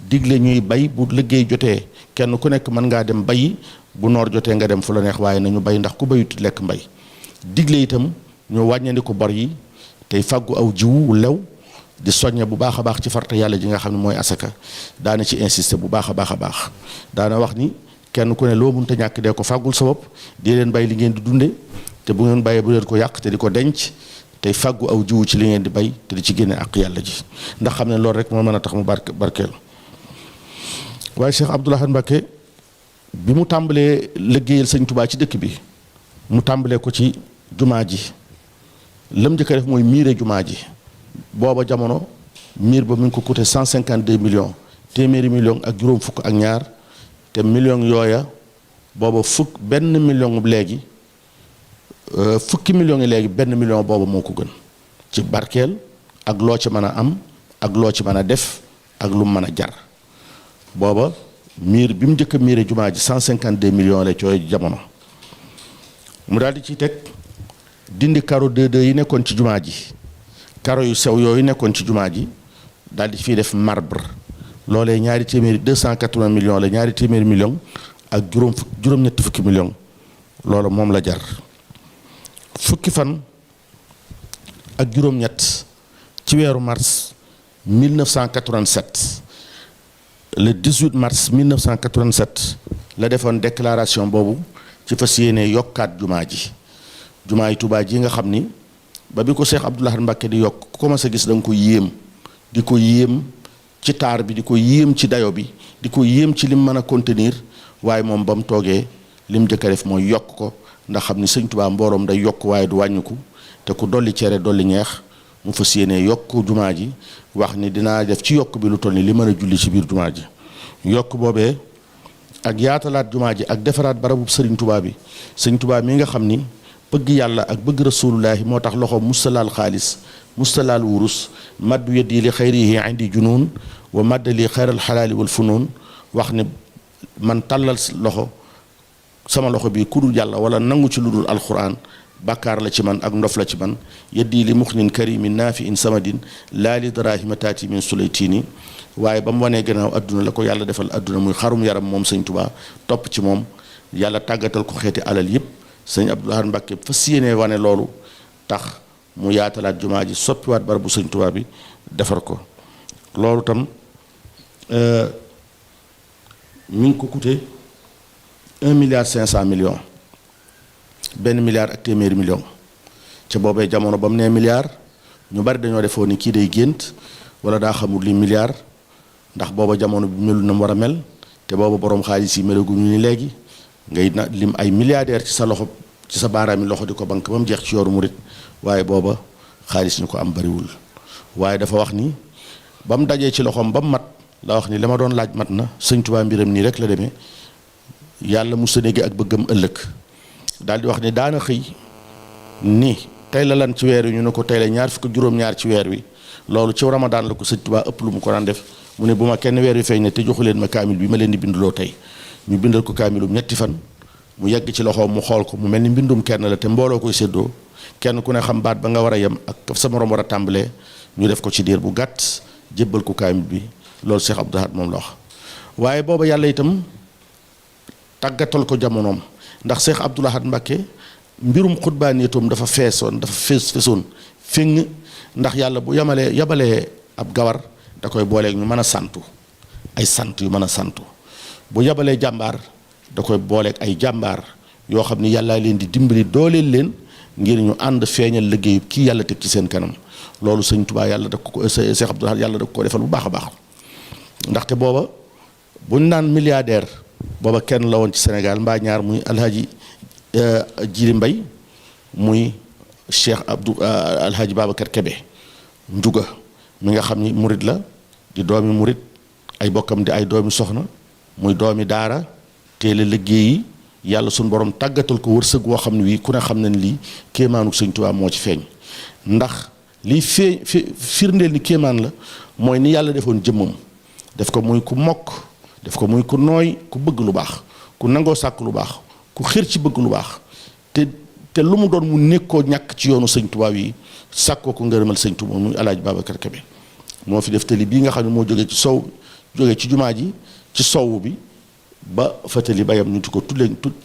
digle ñuy bay bu liggéey jotee kenn ku nekk mën ngaa dem bayi bu noor jotee nga dem fu la neex waaye nañu bay ndax ku bayut lekk mbay digle itam ñu wàññandi ko bor yi tey fàggu aw jiwu lew di soññe bu baax a baax ci farta yàlla ji nga xam ne mooy asaka daana ci insister bu baax a baax a baax daana wax ni kenn ku ne loo mënta ñàkk dee ko fàggul sa bopp di leen bay li ngeen di dunde te bu ngeen bayee bu leen ko yàq te di ko denc tey fàggu aw jiwu ci li ngeen di bay te di ci génne ak yàlla ji ndax xam ne loolu rek moo mën a tax mu barkeel waaye Cheikh Abdoul Ahad Mbacké bi mu tàmbalee liggéeyal sëñ Touba ci dëkk bi mu tàmbalee ko ci jumaa ji lam njëkk a def mooy miire jumaa ji booba jamono miir ba mu ngi ko coûté 152 millions téeméeri millions ak juróom fukk ak ñaar te millions yooya booba benn million léegi fukki millions yi léegi benn million booba moo ko gën ci barkeel ak loo ci mën a am ak loo ci mën a def ak lu mu mën a jar booba miir bi mu njëkk a miire jumaa ji 152 millions la cooy jamono mu daal di ciy teg dindi karo 2-2 yi nekkoon ci jumaa ji karo yu sew yooyu nekkoon ci jumaa ji daal di fiy def marbre loolee ñaari téeméeri 280 millions la ñaari téeméeri millions ak juróom-ñetti fukki millions loolu moom la jar fukki fan ak juróom-ñett ci weeru mars 1987 le 18 mars 1987 la defoon déclaration boobu ci fas yéene yokkaat jumaa ji jumaa yi Touba ji nga xam ni ba bi ko Cheikh Abdoul Ahad Mbacké di yokk ku commencé gis da nga ko yéem di ko yéem ci taar bi di ko yéem ci dayo bi di ko yéem ci lim mën a contenir waaye moom ba mu toogee lim njëkk a def mooy yokk ko ndax xam ni sëñ Touba mbooroom day yokk waaye du wàññiku te ku dolli cere dolli ñeex mu fas yéene yokk jumaa ji wax ni dinaa def ci yokk bi lu toll ni li mën a julli ci biir jumaa ji yokk boobee ak yaatalaat jumaa ji ak defaraat barabu sëriñ Touba bi sëñ Touba mi nga xam ni bëgg yàlla ak bëgg rasulullahi moo tax loxo mustalaal xaalis mustalaal wurus maddu yeddi li xayrihi indi junuun wa madda li xayral xalaali wal funuun wax ni man tàllal loxo sama loxo bi ku dul yàlla wala nangu ci lu dul alquran bàkkaar la ci man ak ndof la ci man yeddi li muxnin karimin naafi in samadin laa li darahima taati min sulaytini waaye ba mu wanee gannaaw adduna la ko yàlla defal adduna muy xarum yaram moom sëñ Touba topp ci moom yàlla tàggatal ko xeeti alal yépp sëñ Abdoul Ahad Mbacké fas yéene wane loolu tax mu yaatalaat jumaa ji soppiwaat barabu sëñ Touba bi defar ko loolu tam mi ngi ko coûté 1,5 milliard benn milliard ak téeméeri million ca boobee jamono ba mu nee milliard ñu bari dañoo defoon ni kii day gént wala daa xamul li milliard ndax booba jamono bi melu na mu war a mel te booba borom xaalis yi melaguñu ni léegi ngay na lim ay milliardaire ci sa loxo ci sa baaraami loxo di ko banque ba mu jeex ci yoru murit waaye booba xaalis ñu ko am bariwul waaye dafa wax ni ba mu dajee ci loxoom ba mu mat la wax ni li ma doon laaj mat na sëñ Touba mbiram nii rek la demee yàlla mu sënéegi ak bëggam ëllëg daal di wax ni daana xëy ni tey la lan ci weer wi ñu ne ko tey la ñaar fukk juróom-ñaar ci weer wi loolu ci Ramadan la ko sëñ Touba ëpp lu mu ko daan def mu ne bu ma kenn weer wi feeñ ne te joxu leen ma kaamil bi ma leen di binduloo tey ñu bindal ko kaamilum ñetti fan mu yegg ci loxoom mu xool ko mu mel ni mbindum kenn la te mbooloo koy séddoo kenn ku ne xam baat ba nga war a yem ak sa morom war a tàmbalee ñu def ko ci diir bu gàtt jébbal ko kaamil bi loolu Cheikh Abdoul Ahad moom la wax. waaye booba yàlla itam tàggatal ko jamonoom ndax Cheikh Abdoul Ahad Mbacké mbirum xutbaaniyatum dafa feesoon féng ndax yàlla bu yabalee ab gawar da koy booleeg ñu mën a santu ay sant yu mën a santu bu yabalee jàmbaar da koy booleeg ay jàmbaar yoo xam ni yàllaa leen di dimbali dooleel leen ngir ñu ànd feeñal liggéeyu kii yàlla teg ci seen kanam loolu sëñ Tuubaa yàlla da ko Cheikh Abdoul Ahad yàlla da ko defal bu baax a baax ndaxte booba buñ naan milliardaire booba kenn la woon ci Sénégal mbaa ñaar muy alhaji Jili Mbay muy Cheikh alhaji Babacar Kebe Njuga mi nga xam ni murit la di doomi murit ay bokkam di ay doomi soxna muy doomi daara teel a liggéeyi yàlla suñu borom tàggatal ko wërsëg woo xam ne wii ku ne xam ne lii kéemaanu sëñ Tuubaa moo ci feeñ ndax liy firndeel ni kéemaan la mooy ni yàlla defoon jëmmam def ko muy ku mokk def ko muy ku nooy ku bëgg lu baax ku nangoo sàkk lu baax ku xër ci bëgg lu baax te lu mu doon mu nekkoo ñàkk ci yoonu sëñ Tuubaa yi sàkkoo ko ngërëmal sëñ Tuubaa muy alaaji Babacar Kebe moo fi def tali bii nga xam ne moo jógee ci sow jógee ci jumaa ji ci sowu bi ba fa tali bayam ñu ko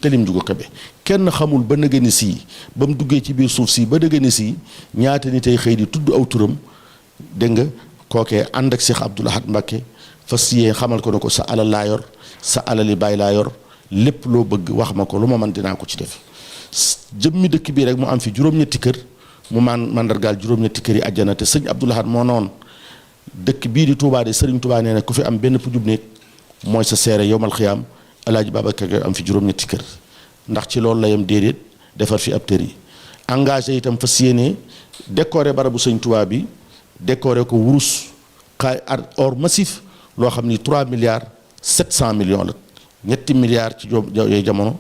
telim Njuga Kebe kenn xamul ba nëgëni sii ba mu duggee ci biir suuf sii ba nëgëni sii ñaata ni tey xëy di tudd aw turam dégg nga kookee ànd ak Cheikh Abdoul Ahad Mbacké fas yee xamal ko ne ko sa alal laa yor sa alali baay laa yor lépp loo bëgg wax ma ko lu ma man dinaa ko ci def jëmmi dëkk bii rek mu am fi juróom-ñetti kër mu mandargaal juróom-ñetti kër yi àjjana te sëñ Abdoul Ahad moo noon dëkk bii di Touba de Sëriñ Touba nee na ku fi am benn pujub néeg mooy sa seere yowmal xiyaam alaaji Babacar am fi juróom-ñetti kër ndax ci loolu la yem déedéet defar fi ab tër yi engagé itam fas yéene décoré barabu sëñ Touba bi décoré ko wurus or massif loo xam ni 3 milliards 700 millions la ñetti milliards ci yooyu jamono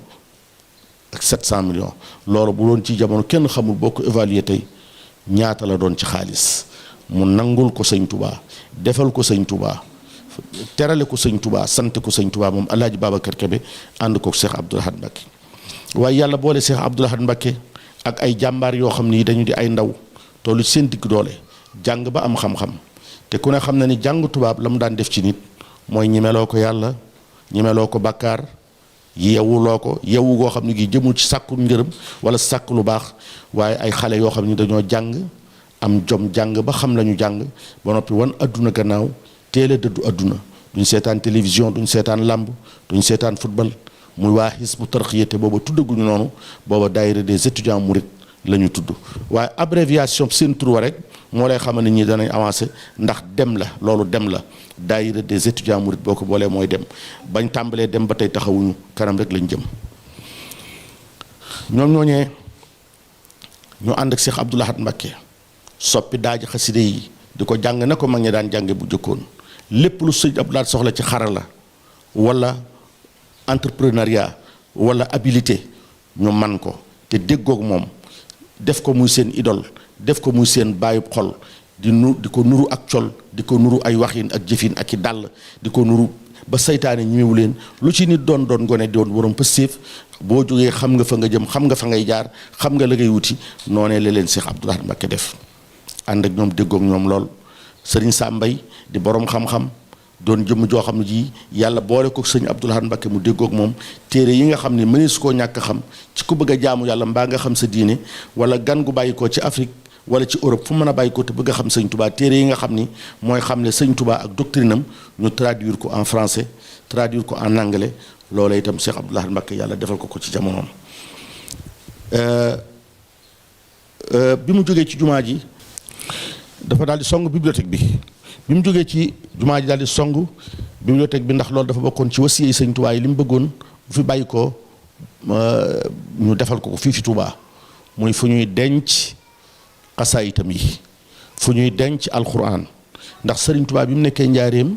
ak 700 millions loolu bu doon ci jamono kenn xamul boo ko évaluer tey ñaata la doon ci xaalis mu nangul ko sëñ Touba defal ko sëñ Touba terale ko sëñ Touba sant ko sëñ Touba moom alaaji Babacar Kebe ànd ko Cheikh Abdoul Ahad Mbacké waaye yàlla boole Cheikh Abdoul Ahad Mbacké ak ay jàmbaar yoo xam ni dañu di ay ndaw tollu seen digg doole jàng ba am xam-xam te ku ne xam na ni jàng tubaab la mu daan def ci nit mooy ñimeloo ko yàlla ñimeloo ko bàkkaar yewuloo ko yewu goo xam ne gi jëmul ci sàkku ngërëm wala sàkk lu baax waaye ay xale yoo xam ni dañoo jàng am jom jàng ba xam lañu jàng ba noppi wan adduna gannaaw teel a dëddu adduna duñ seetaan télévision duñ seetaan làmb duñ seetaan football muy waa Hizbut Tarqiyyah te booba tuddaguñu noonu booba daayira des étudiants mourides la ñu tudd waaye abréviation seen tur wa rek moo lay xamal ne ñi danañ avancé ndax dem la loolu dem la daayira des étudiants mourides boo ko boolee mooy dem bañ tàmbalee dem ba tey taxawuñu kanam rek lañ jëm ñoom ñooñee ñu ànd ak Cheikh Abdoul Ahad Mbacké soppi daaji xaside yi di ko jàng na ko mag ñi daan jànge bu jëkkoon lépp lu sëñ Abdoul Ahad soxla ci xarala wala entrepreneuriat wala habilité ñu man ko te déggoog moom def ko muy seen idole def ko muy seen bàyyub xol di ko nuru ak col di ko nuru ay waxin ak jëfin ak i dàll di ko nuru ba saytaane ñëwewu leen lu ci nit doon gone doon borom pëstéef boo jógee xam nga fa nga jëm xam nga fa ngay jaar xam nga la ngay wuti noonee la leen Cheikh Abdoul Ahad Mbacké def ànd ak ñoom déggoog ñoom lool sëriñ Sambay di borom xam-xam doon jëmm joo xam ne ji yàlla boole ko sëñ Abdoul Ahad Mbacké mu déggoog moom téere yi nga xam ne mënees koo ñàkk xam ci ku bëgg a jaamu yàlla mbaa nga xam sa diine wala gan gu bàyyi ko ci Afrique wala ci Europe fu mën a bàyyi ko te bëgg a xam sëñ Touba téere yi nga xam ni mooy xam ne sëñ Touba ak doctrine am ñu traduire ko en français traduire ko en anglais loola itam Cheikh Abdoul Ahad Mbacké yàlla defal ko ci jamonoom bi mu jógee ci jumaa ji dafa daal di song bibliothèque bi mu jógee ci jumaa ji daal di song bibliothèque bi ndax loolu dafa bokkoon ci wasiya yi sëñ Touba yi li mu bëggoon bu fi bàyyi ko ñu defal ko fii fi Touba muy fu ñuy denc xasaayitam yi fu ñuy denc alquran ndax sëriñ Touba bi mu nekkee njaareem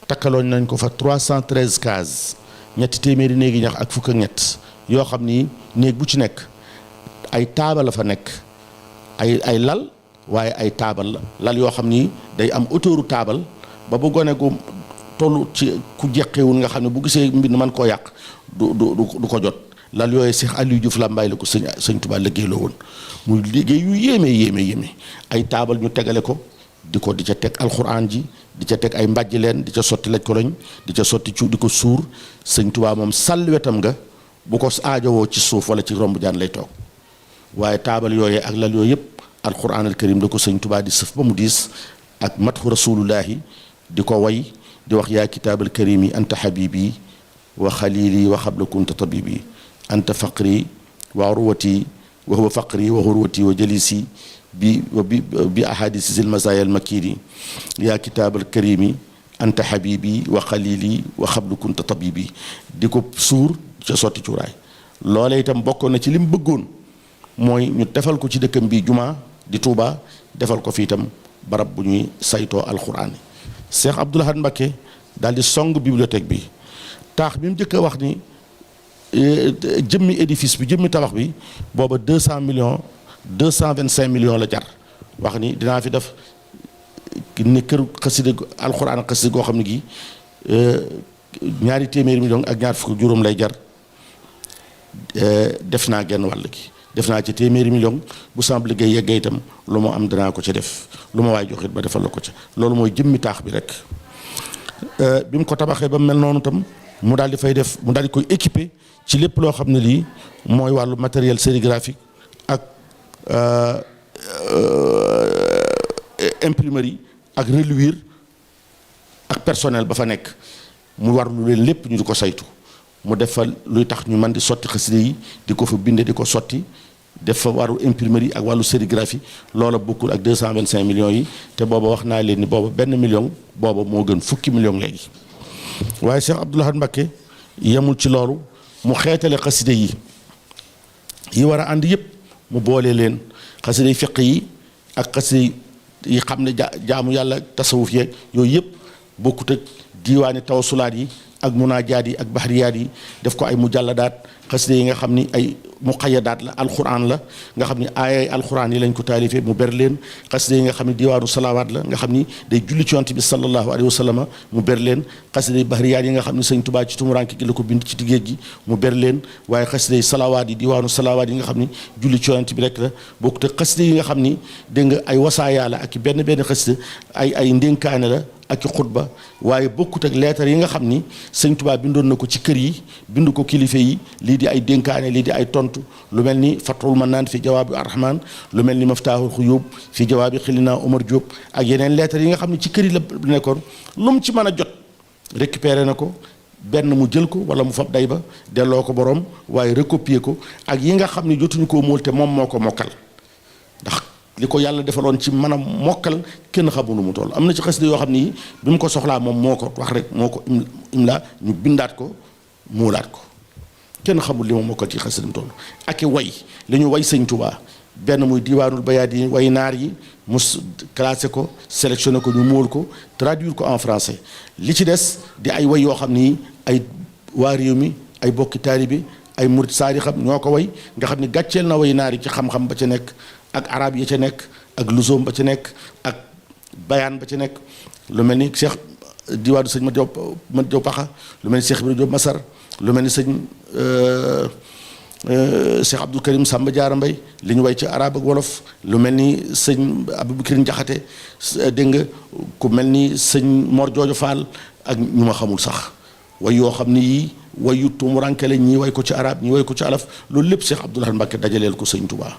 takkaloon nañ ko fa 313 cases ñetti téeméeri néegi ñax ak fukk ak ñett yoo xam ni néeg bu ci nekk ay taabal la fa nekk ay lal waaye ay taabal lal yoo xam ni day am auteuru taabal ba bu gone gu tollu ci ku jeqewul nga xam ne bu gisee mbind man koo yàq du ko jot lal yooyu Cheikh Aliou Diouf Lambaye la ko sëñ Tuubaa liggéey la woon muy liggéey yu yéeme ay taabal ñu tegale ko di ca teg alxuraan ji di ca teg ay mbàjj leen di ca sotti laj ko lañ di ca sotti cu di ko suur sëñ Tuubaa moom sàll wetam nga bu ko aajowoo ci suuf wala ci romb jaan lay toog waaye taabal yooyee ak lal yooyu yëpp alxuraan al karim da ko sëñ Tuubaa di sëf ba mu diis ak matxu rasulullahi di ko way di wax yaa kitaabal karimi anta habibi wa xalili wa xabla kunta tabibi anta faqri wa urwati wa huwa faqri wa urwati wa jalisi bi ahadisi zil mazaya al makiri yaa kitaabal karimi anta habibi wa xalili wa xabla kunta tabibi di ko suur ca sotti cuuraay loolee itam bokkoon na ci li mu bëggoon mooy ñu defal ko ci dëkkam bi jumaa di Tuuba defal ko fi itam barab bu ñuy saytoo alxuraan yi Cheikh Abdoul Ahad Mbacké daal di song bibliothèque bi taax bi mu njëkk a wax ni jëmmi édifice bi jëmmi tabax bi booba 200 millions 225 millions la jar wax ni dinaa fi def ni kër xasida alxuraan ak xasida goo xam ne gi ñaari téeméeri millions ak ñaar fukk juróom lay jar def naa genn wàll gi def naa ci téeméeri million bu sama liggéey yeggee itam lu ma am danaa ko ca def lu ma waay joxit ba defal la ko ca loolu mooy jëmmi taax bi rek bi mu ko tabaxee ba mel noonu tam mu daal di fay def mu daal di koy équiper ci lépp loo xam ne lii mooy wàllu matériel sérigraphique ak imprimerie ak reluire ak personnel ba fa nekk mu war lu leen lépp ñu di ko saytu mu def fa luy tax ñu mën di sotti xasida yi di ko fa binde di ko sotti def fa wàllu imprimerie ak wàllu sérigraphie loola bokkul ak 225 millions yi te booba wax naa leen ni booba benn million booba moo gën fukki million léegi waaye Cheikh Abdoul Ahad Mbacké yemul ci loolu mu xeetale xasida yi war a ànd yëpp mu boole leen xasida yi fiq yi ak xasida yi xam ne jaamu yàlla tasawuf yeeg yooyu yëpp bokkut ak diiwaani tawasulaat yi ak munaajaat yi ak bahriyaat yi def ko ay mujalladaat xasida yi nga xam ni ay muqayyadaat la alquran la nga xam ni aayay alquran yi lañ ko taalifee mu ber leen xasida yi nga xam ni diwaanu salawaat la nga xam ni day julli ci yonent bi sallallahu alayhi wa sallam mu ber leen xasida yi bahriyaat yi nga xam ni sëñ Tuubaa ci tumuranke gi la ko bind ci géej gi mu ber leen waaye xasida yi salawaat yi diwaanu salawaat yi nga xam ni julli ci yonent bi rek la bokku te xasida yi nga xam ni dégg nga ay wasaaya la ak benn xasida ay ndénkaane la ak i xutba waaye bokkut ak leetar yi nga xam ni sëñ Tuubaa bindoon na ko ci kër yi bind ko kilifa yi lii di ay dénkaane lii di ay tontu lu mel ni Fathul Manaan fi jawaabi Arrahman lu mel ni Maftaahul Xuyuub fi jawaabi Xilina Omar Diop ak yeneen leetar yi nga xam ni ci kër yi la nekkoon lu mu ci mën a jot récupéré na ko benn mu jël ko wala mu fab day ba delloo ko borom waaye recopier ko ak yi nga xam ni jotuñu koo móol te moom moo ko mokkal ndax li ko yàlla defaloon ci mën a mokkal kenn xamul nu mu toll am na ci xasida yoo xam ni bi mu ko soxlaa moom moo ko wax rek moo ko imla ñu bindaat ko muulaat ko kenn xamul li ma mokkal ci xasida mu toll ak i way li ñu way sëñ Tuubaa benn muy diwaanul bayaat yi way naar yi mu classé ko sélectionné ko ñu móol ko traduire ko en français li ci des di ay way yoo xam ni ay waa réew mi ay bokki taalibe ay murit saari xam ñoo ko way nga xam ni gàcceel na way naar yi ci xam-xam ba ca nekk ak arab yi ca nekk ak lusoom ba ca nekk ak bayaan ba ca nekk lu mel ni Cheikh diwaanu sëñ Mat Diop Paxa lu mel ni Cheikh Ibrahima Diop Masar lu mel ni sëñ Cheikh Abdou Karim Samba Diarra Mbaye li ñu way ci arab ak wolof lu mel ni sëñ Aboubacar Njaxate dégg nga ku mel ni sëñ Mor Joojo Fall ak ñu ma xamul sax way yoo xam ni yii wayu tumuranke la ñii way ko ci arab ñii way ko ci alaf loolu lépp Cheikh Abdoul Ahad Mbacké dajaleel ko sëñ Touba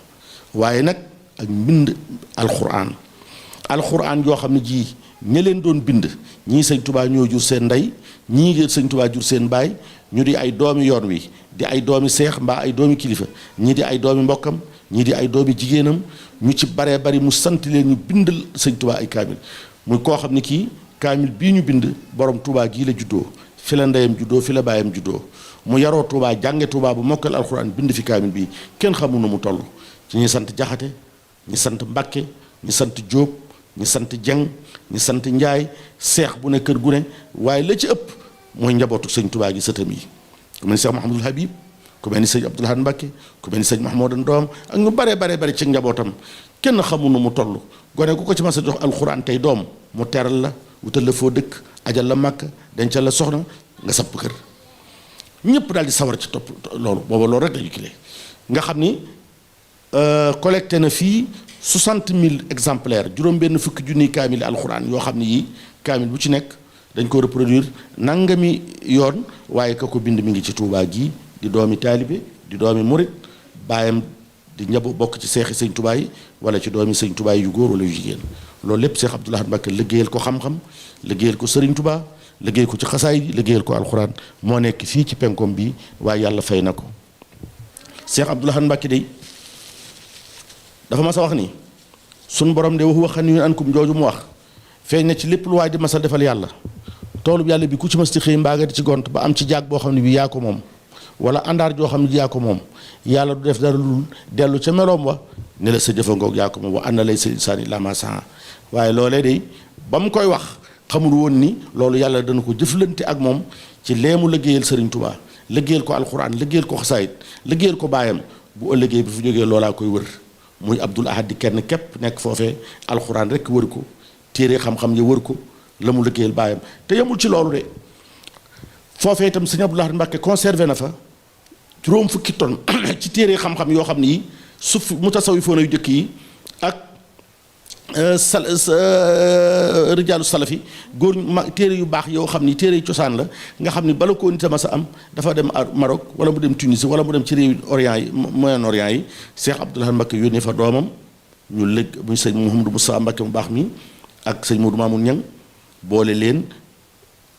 waaye nag ak mbind alxuraan yoo xam ne ji ña leen doon bind ñii sëñ Touba ñoo jur seen ndey ñii sëñ Touba jur seen baay ñu di ay doomi yoon wi di ay doomi seex mbaa ay doomi kilifa ñii di ay doomi mbokkam ñii di ay doomi jigéenam ñu ci baree bari mu sant leen ñu bindal sëñ Touba ay kaamil muy koo xam ne kii kaamil bii ñu bind borom Touba gii la juddoo fi la ndeyam juddoo fi la baayam juddoo mu yaroo Touba jànge Touba bu mokkal alxuraan bind fi kaamil bii kenn xamul na mu toll ci ñi sant Jaxate ñi sant Mbàkke ñi sant Jóob ñi sant Jeng ñi sant Njaay seex bu ne kër gu ne waaye la ci ëpp mooy njabootu sëñ Touba gi sëtam yi ku mel ni Cheikh Mouhamadul Habib ku mel ni sëñ Abdoul Ahad Mbacké ku mel ni sëñ Mahmoudan doom ak ñu bare ci njabootam kenn xamul nu mu toll gone ku ko ci mas a jox alxuraan tey doom mu teral la wutal la foo dëkk ajal la màkk dencal la soxna nga sapp kër ñëpp daal di sawar ci topp loolu booba loolu rek la ñu kilee nga xam ni collecté na fii 60 000 exemplaires juróom-benn fukki junniy kaamil alxuraan yoo xam ne yii kaamil bu ci nekk dañ ko reproduire nangami yoon waaye ka ko bind mi ngi ci Touba gii di doomi taalibe di doomi murit baayam di ñabu bokk ci seexi sëñ Touba yi wala ci doomi sëñ Touba yu góor wala yu jigéen loolu lépp Cheikh Abdoul Ahad Mbacké liggéeyal ko xam-xam liggéeyal ko Sëriñ Touba liggéeyal ko ci xasaay yi liggéeyal ko alxuraan moo nekk fii ci penkom bi waaye yàlla fay na ko Cheikh Abdoul Ahad Mbacké day dafa mas a wax ni sun borom de wax xan ankum jooju mu wax feeñ na ci lépp lu waay di masal defal yàlla toolub yàlla bi ku ci mas ci xëy mbaa nga di ci gont ba am ci jaag boo xam ne bi yaa ko moom wala àndaar joo xam ne yaa ko moom yàlla du def dara lu dellu ca meloom wa ne la sa jëfangoog yaa ko moom wa ànd lay sa insaani lama saa waaye loolee day ba mu koy wax xamul woon ni loolu yàlla dana ko jëflante ak moom ci leemu liggéeyal Sëriñ Tuubaa liggéeyal ko alxuraan liggéeyal ko xasaayit liggéeyal ko baayam bu ëllëgee bi fi jógee loolaa koy wër muy Abdoul Ahad di kenn képp nekk foofee alxuraan rek wër ko téere xam-xam ya wër ko la mu liggéeyal baayam te yemul ci loolu de foofee itam sëñ Abdoul Ahad Mbacké conservé na fa juróom fukki tonnes ci téere xam-xam yoo xam ni suuf mutasawifoon yu jëkk yi ak rijaalu salafi góor téere yu baax yoo xam ni téere yu cosaan la nga xam ni bala koo nit a mas a am dafa dem Maroc wala mu dem Tunisie wala mu dem ci réew Orient yi Moyen-Orient yi Cheikh Abdoul Ahad Mbacké yónnee fa doomam ñu lëg muy sëñ Mouhamadou Moussa Mbacké mu baax mi ak sëñ Modou Mamoun Niang boole leen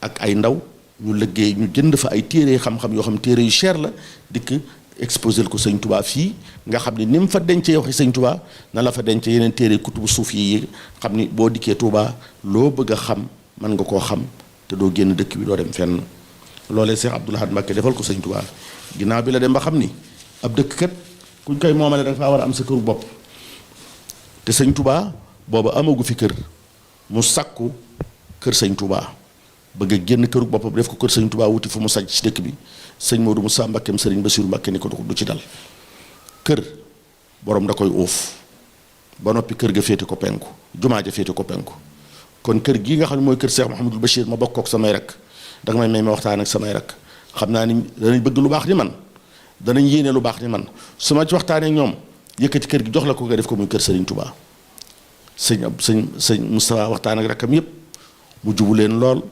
ak ay ndaw ñu liggéey ñu jënd fa ay téere xam-xam yoo xam téere yu cher la dikk exposé ko sëñ Touba fii nga xam ni ni mu fa dencee waxi sëñ Touba na la fa dencee yeneen téere kutubu suuf yi xam ni boo dikkee Touba loo bëgg a xam mën nga koo xam te doo génn dëkk bi doo dem fenn loolee Cheikh Abdoul Ahad Mbacké defal ko sëñ Touba ginnaaw bi la dem ba xam ni ab dëkk kat kuñ koy moomale da nga faa war a am sa këru bopp te sëñ Touba booba amagu fi kër mu sakku kër sëñ Touba bëgg a génn këru boppam def ko kër sëñ Touba wuti fu mu sàcc ci dëkk bi sëñ Modou Moussa Mbakkeem sëriñ Bassirou Mbacké ni ko du ci dal kër borom da koy uuf ba noppi kër ga féete ko penku jumaa ja féete ko penku kon kër gii nga xam ne mooy kër Cheikh Mouhamadul Bachir ma bokk ak samay rek danga may ma waxtaan ak samay rek xam naa ni danañ bëgg lu baax ni man danañ yéene lu baax ni man su ma ci waxtaanee ñoom yëkkati kër gi jox la ko nga def ko muy kër sëriñ Touba sëñ Moustapha waxtaan ak rakam yépp mu jubu leen lool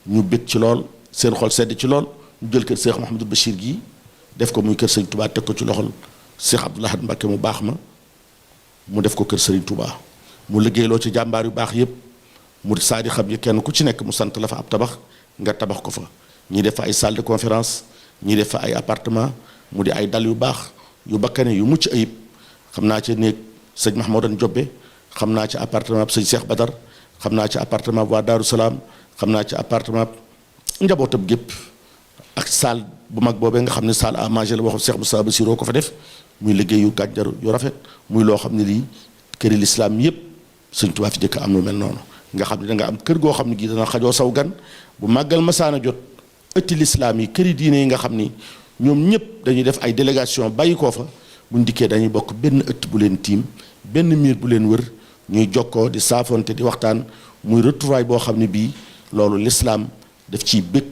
ñu bég ci lool seen xol sedd ci lool ñu jël kër Cheikh Mouhamadul Bachir gii def ko muy kër sëriñ Touba teg ko ci loxol Cheikh Abdoul Ahad Mbacké mu baax ma mu def ko kër sëriñ Touba mu liggéeyloo ci jàmbaar yu baax yépp mu saadi xam yi kenn ku ci nekk mu sant la fa ab tabax nga tabax ko fa ñii def fa ay salle de conférence ñii def fa ay appartement mu di ay dal yu baax yu bakkane yu mucc ayib xam naa ci néeg sëñ Mahmoudan Jobbe xam naa ci appartement sëñ Cheikh Badar xam naa ci appartement waa Daaru Salaam xam naa ci appartement njabootam gépp ak salle bu mag boobee nga xam ne salle à manger la waxu Cheikh Moussa Bassirou ko fa def muy liggéey yu gànjar yu rafet muy loo xam ne lii këri lislaam yépp sëñ Tuubaa fi jëkk am lu mel noonu nga xam ne da nga am kër goo xam ne gii dana xajoo saw gan bu màggal masaana jot ëtti lislaam yi këri diine yi nga xam ni ñoom ñëpp dañuy def ay délégation bàyyi koo fa buñ dikkee dañuy bokk benn ëtt bu leen tiim benn miir bu leen wër ñuy jokkoo di saafonte di waxtaan muy retrouvaille boo xam ne bii loolu lislaam daf ciy bëgg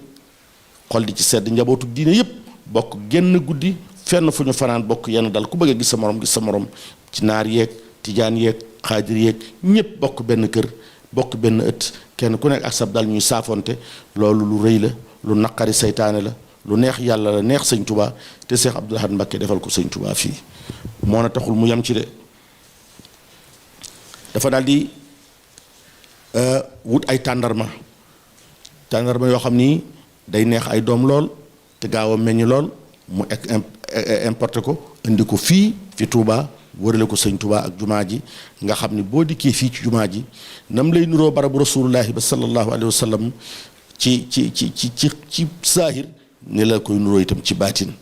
xol di ci sedd njabootu diine yépp bokk genn guddi fenn fu ñu fanaan bokk yenn dal ku bëgg a gis sa morom ci naar yeeg tijaan yeeg xaadir yeeg ñëpp bokk benn kër bokk benn ëtt kenn ku nekk ak sab dal ñuy saafonte loolu lu rëy la lu naqari seytaane la lu neex yàlla la neex sëñ Touba te Cheikh Abdoul Ahad Mbacké defal ko sëñ Touba fii moo na taxul mu yem ci de dafa daal di wut ay tàndarma yoo xam ni day neex ay doom lool te gaaw a meññ lool mu importé ko indi ko fii fi Touba wërale ko sëñ Touba ak jumaa ji nga xam ni boo dikkee fii ci jumaa ji nam lay nuroo barabu rasulullahi ba sallallahu alayhi wa sallam ci saahir ni la koy nuroo itam ci baatin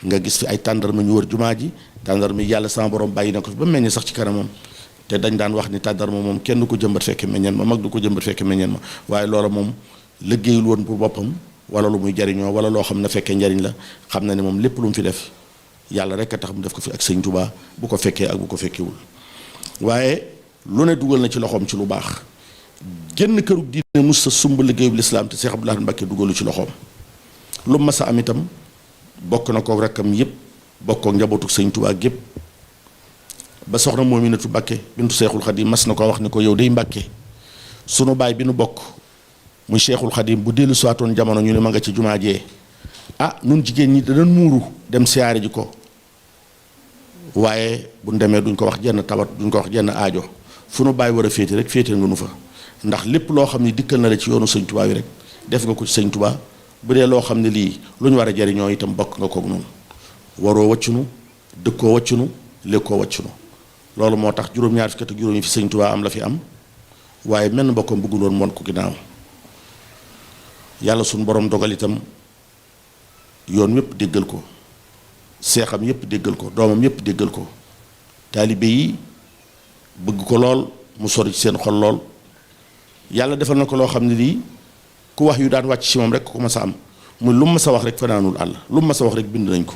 nga gis fi ay tàndarma ñu wër jumaa ji tàndarma yàlla sama borom bàyyi na ko fi ba meññ sax ci kanamam te dañ daan wax ni tàndarma moom kenn du ko jëmbat fekke meññeen ma mag du ko jëmbat fekke meññeen ma waaye loola moom liggéeyul woon pour boppam wala lu muy jariñoo wala loo xam ne fekkee njariñ la xam na ne moom lépp lu mu fi def yàlla rek a tax mu def ko fi ak sëñ Touba bu ko fekkee ak bu ko fekkewul waaye lu ne dugal na ci loxoom ci lu baax génn kërug diine mus sa sumb liggéeyub lislaam te Cheikh Abdoul Ahad Mbacké dugalu ci loxoom lu mas a am itam bokk na ko rakkam yëpp bokk ak njabootu sëñ Tuubaa gépp ba soxna Moominatu Mbàkke bintu Seexul Xadim mas na ko wax ni ko yow day Mbàkke sunu baay bi nu bokk muy Seexul Xadim bu dellu siwaatoon jamono ñu ne ma nga ci jumaa jee nun jigéen ñi danañ muuru dem siyaare ji ko waaye bu ñu demee duñ ko wax jenn tawat duñ ko wax jenn aajo fu nu bàyyi war a féete rek féete nga nu fa ndax lépp loo xam ne dikkal na la ci yoonu sëñ Tuubaa yi rek def nga ko ci sëñ Tuubaa bu dee loo xam ne lii lu ñu war a jariñoo itam bokk nga koog noonu waroo waccunu dëkkoo waccunu lékkoo waccunu loolu moo tax juróom-ñaar fukki at ak juróom yi fi sëñ Tuubaa am la fi am waaye menn mbokkam bëggul woon moon ko ginnaaw yàlla suñu borom dogal itam yoon yépp déggal ko seexam yépp déggal ko doomam yépp déggal ko taalibe yi bëgg ko lool mu sori ci seen xol lool yàlla defal na ko loo xam ne lii ku wax yu daan wàcc ci moom rek ku ma sa am muy lu mu ma sa wax rek fanaanul àll lu mu ma sa wax rek bind nañ ko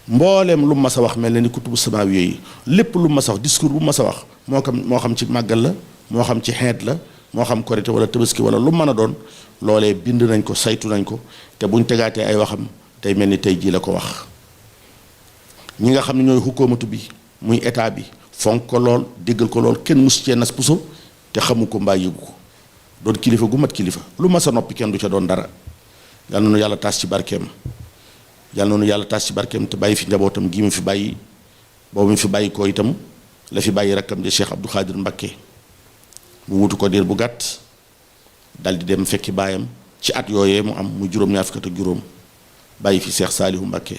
mbooleem lu mu ma sa wax mel na ni kutubu samaawi yooyu lépp lu mu ma sa wax discours bu mu ma sa wax moo xam ci màggal la moo xam ci xeet la moo xam korite wala tabaski wala lu mu mën a doon loolee bind nañ ko saytu nañ ko te buñ tegaatee ay waxam tey mel ni tey jii la ko wax ñi nga xam ne ñooy xukoomatu bi muy état bi fonk ko lool déggal ko lool kenn mus cee nas puso te xamu ko mbaa yëgu ko doon kilifa gu mat kilifa lu ma sa noppi kenn du ca doon dara yal na nu yàlla taas ci barkeem yal na nu yàlla taas ci barkeem te bàyyi fi njabootam gii mu fi bàyyi boobu mu fi bàyyi ko itam la fi bàyyi rakkam de Cheikh Abdou Khadir Mbacké mu wutu ko diir bu gàtt dal di dem fekki baayam ci at yooyee mu am mu juróom-ñaar fukk ak juróom bàyyi fi Cheikh Saalihu Mbacké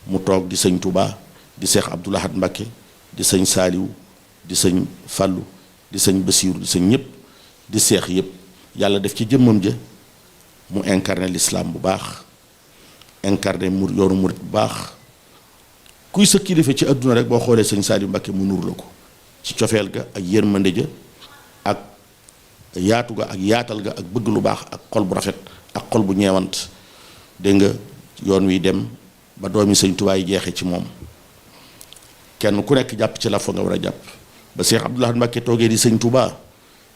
mu toog di sëñ Touba di Cheikh Abdou Lahad Mbacké di sëñ Saalihu di sëñ Fallu di sëñ Basiiru di sëñ ñëpp di seex yëpp yàlla def ci jëmmam ja mu incarné l'islam bu baax incarné yoonu murit bu baax kuy sa kilifa ci àdduna rek boo xoolee sëñ Saalihu Mbacké mu nur la ko ci cofeel ga ak yërmande ja ak yaatu ga ak yaatal ga ak bëgg lu baax ak xol bu rafet ak xol bu ñeewant dégg nga yoon wi dem ba doomi sëñ Tuubaa yi jeexee ci moom kenn ku nekk jàpp ci la fa nga war a jàpp ba Cheikh Abdou Lahad Mbacké toogee di sëñ Tuubaa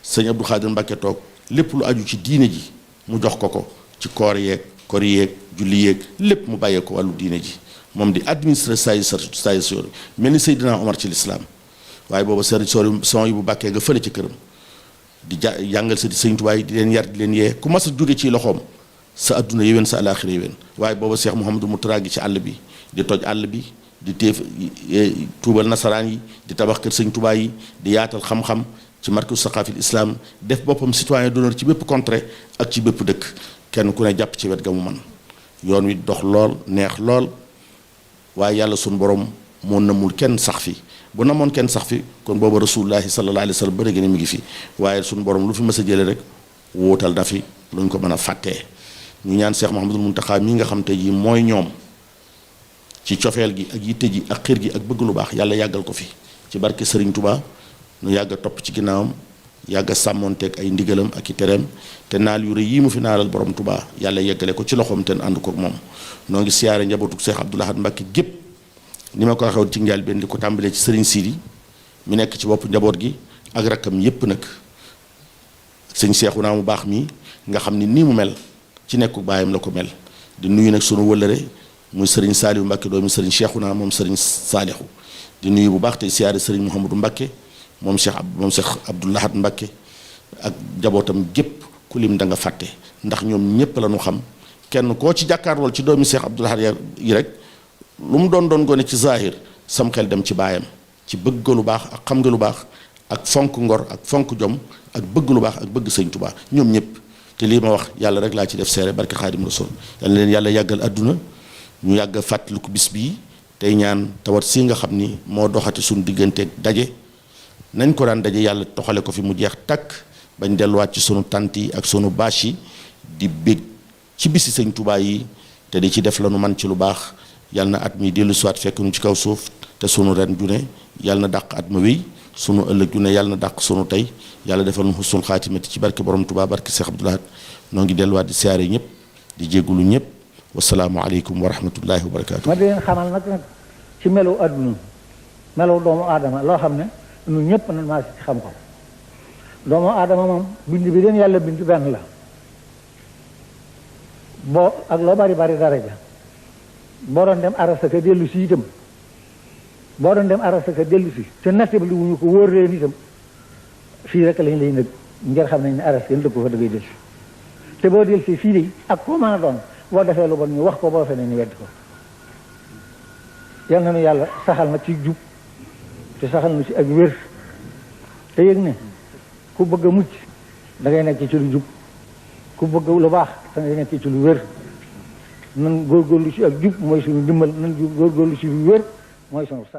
sëñ Abdou Khadir Mbacké toog lépp lu aju ci diine ji mu jox ko ci koor yeeg kori yeeg julli yeeg lépp mu bàyyee ko wàllu diine ji moom di administrer say sori mel ni Seydina Omar ci lislaam waaye booba sëriñ sori son yi bu bàkkee nga fële ci këram di jàngal sa di sëñ Tuubaa yi di leen yar di leen yee ku mas a jóge ci loxoom sa adduna yéwén sa alaaxira yéwén waaye booba Cheikh Mouhamadou Moutara gi ci àll bi di toj àll bi di téef tuubal nasaraan yi di tabax kër sëñ Tuubaa yi di yaatal xam-xam ci markaz saqaafil islam def boppam citoyen d'honneur ci bépp contrée ak ci bépp dëkk kenn ku ne jàpp ci wet ga mu man yoon wi dox lool neex lool waaye yàlla sunu borom moo namul kenn sax fi bu namoon kenn sax fi kon booba rasulullahi sallallahu alayhi wa sallam ba léegi ne mi ngi fi waaye sunu borom lu fi mës a jële rek wóotal na fi lu ñu ko mën a fàttee ñu ñaan Cheikh Mouhamadul Mountakha mii nga xam te ji mooy ñoom ci cofeel gi ak yitte ji ak xir gi ak bëgg lu baax yàlla yàggal ko fi ci barke Serigne Touba nu yàgg a topp ci ginnaawam yàgg a sàmmoonteeg ay ndigalam ak i tereem te naal yu rëy yii mu fi naalal borom Touba yàlla yeggale ko ci loxoom te ànd koog moom noo ngi siyaare njabootu Cheikh Abdou Lahad Mbacké gépp ni ma ko waxee ci njaal benn di ko tàmbalee ci Serigne Sidi mi nekk ci bopp njaboot gi ak rakkam yépp nag sëñ Seexuna mu baax mii nga xam ni nii mu mel ci nekku baayam la ko mel di nuyu nag sunu wëllëre muy Serigne Saalihu Mbacké doomi Serigne Seexuna moom Serigne Saalihu di nuyu bu baax tey siyaare Serigne Mouhamadou Mbacké moom Cheikh Abdou Lahad Mbacké ak njabootam gépp ku lim da nga fàtte ndax ñoom ñépp la ñu xam kenn koo ci jàkkaarlool ci doomi Cheikh Abdou Lahad yi rek lu mu doon gone ci zahir sam xel dem ci baayam ci bëgg lu baax ak xam nga lu baax ak fonk ngor ak fonk jom ak bëgg lu baax ak bëgg sëñ Tuubaa ñoom ñëpp te lii ma wax yàlla rek laa ci def seere barke Xaadim Rasuul yal na leen yàlla yàggal àdduna ñu yàgg fàttaliku bis bii tey ñaan tawat si nga xam ni moo doxati suñu digganteeg daje nañ ko daan daje yàlla toxale ko fi mu jeex takk bañ delluwaat ci sunu tant yi ak sunu bâche yi di bég ci bisi sëñ Tuubaa yi te di ci def la nu man ci lu baax yàlla na at mi dellu siwaat fekk nu ci kaw suuf te sunu ren ju ne yàlla na dàq at ma wéy sunu ëllëg ju ne yàlla na dàq sunu tey yàlla defal nu xusnul xaatimati ci barke borom Tuubaa barke Cheikh Abdou Lahad noo ngi delluwaat di siyaare ñëpp di jéggulu ñëpp wasalaamu aleykum wa rahmatullahi wa barakaatu. ma di leen xamal nag ci melu adduna melu doomu aadama loo xam ne ñun ñëpp na maa ci xam ko doomu aadama moom bind bi leen yàlla bind benn la boo ak loo bari bari daraja boo doon dem arasaka dellu si itam boo doon dem arasaka dellu si te natte ba li wuñu ko wóor leen itam fii rek lañ lay nëg ngir xam nañ ne aras kenn dëkk ko fa dëggay del si te boo del si fii de ak koo mën a doon boo defee lu bon ñu wax ko boo fene ñu wedd ko yal na nu yàlla saxal na ci jub te saxal na ci ak wér te yëg ne ku bëgg a mucc da ngay nekk ci lu jub ku bëgg lu baax da ngay nekk ci lu wér nan góorgóorlu ci ak jub mooy suñu dimbal nan góorgóorlu ci lu wér mooy suñu sax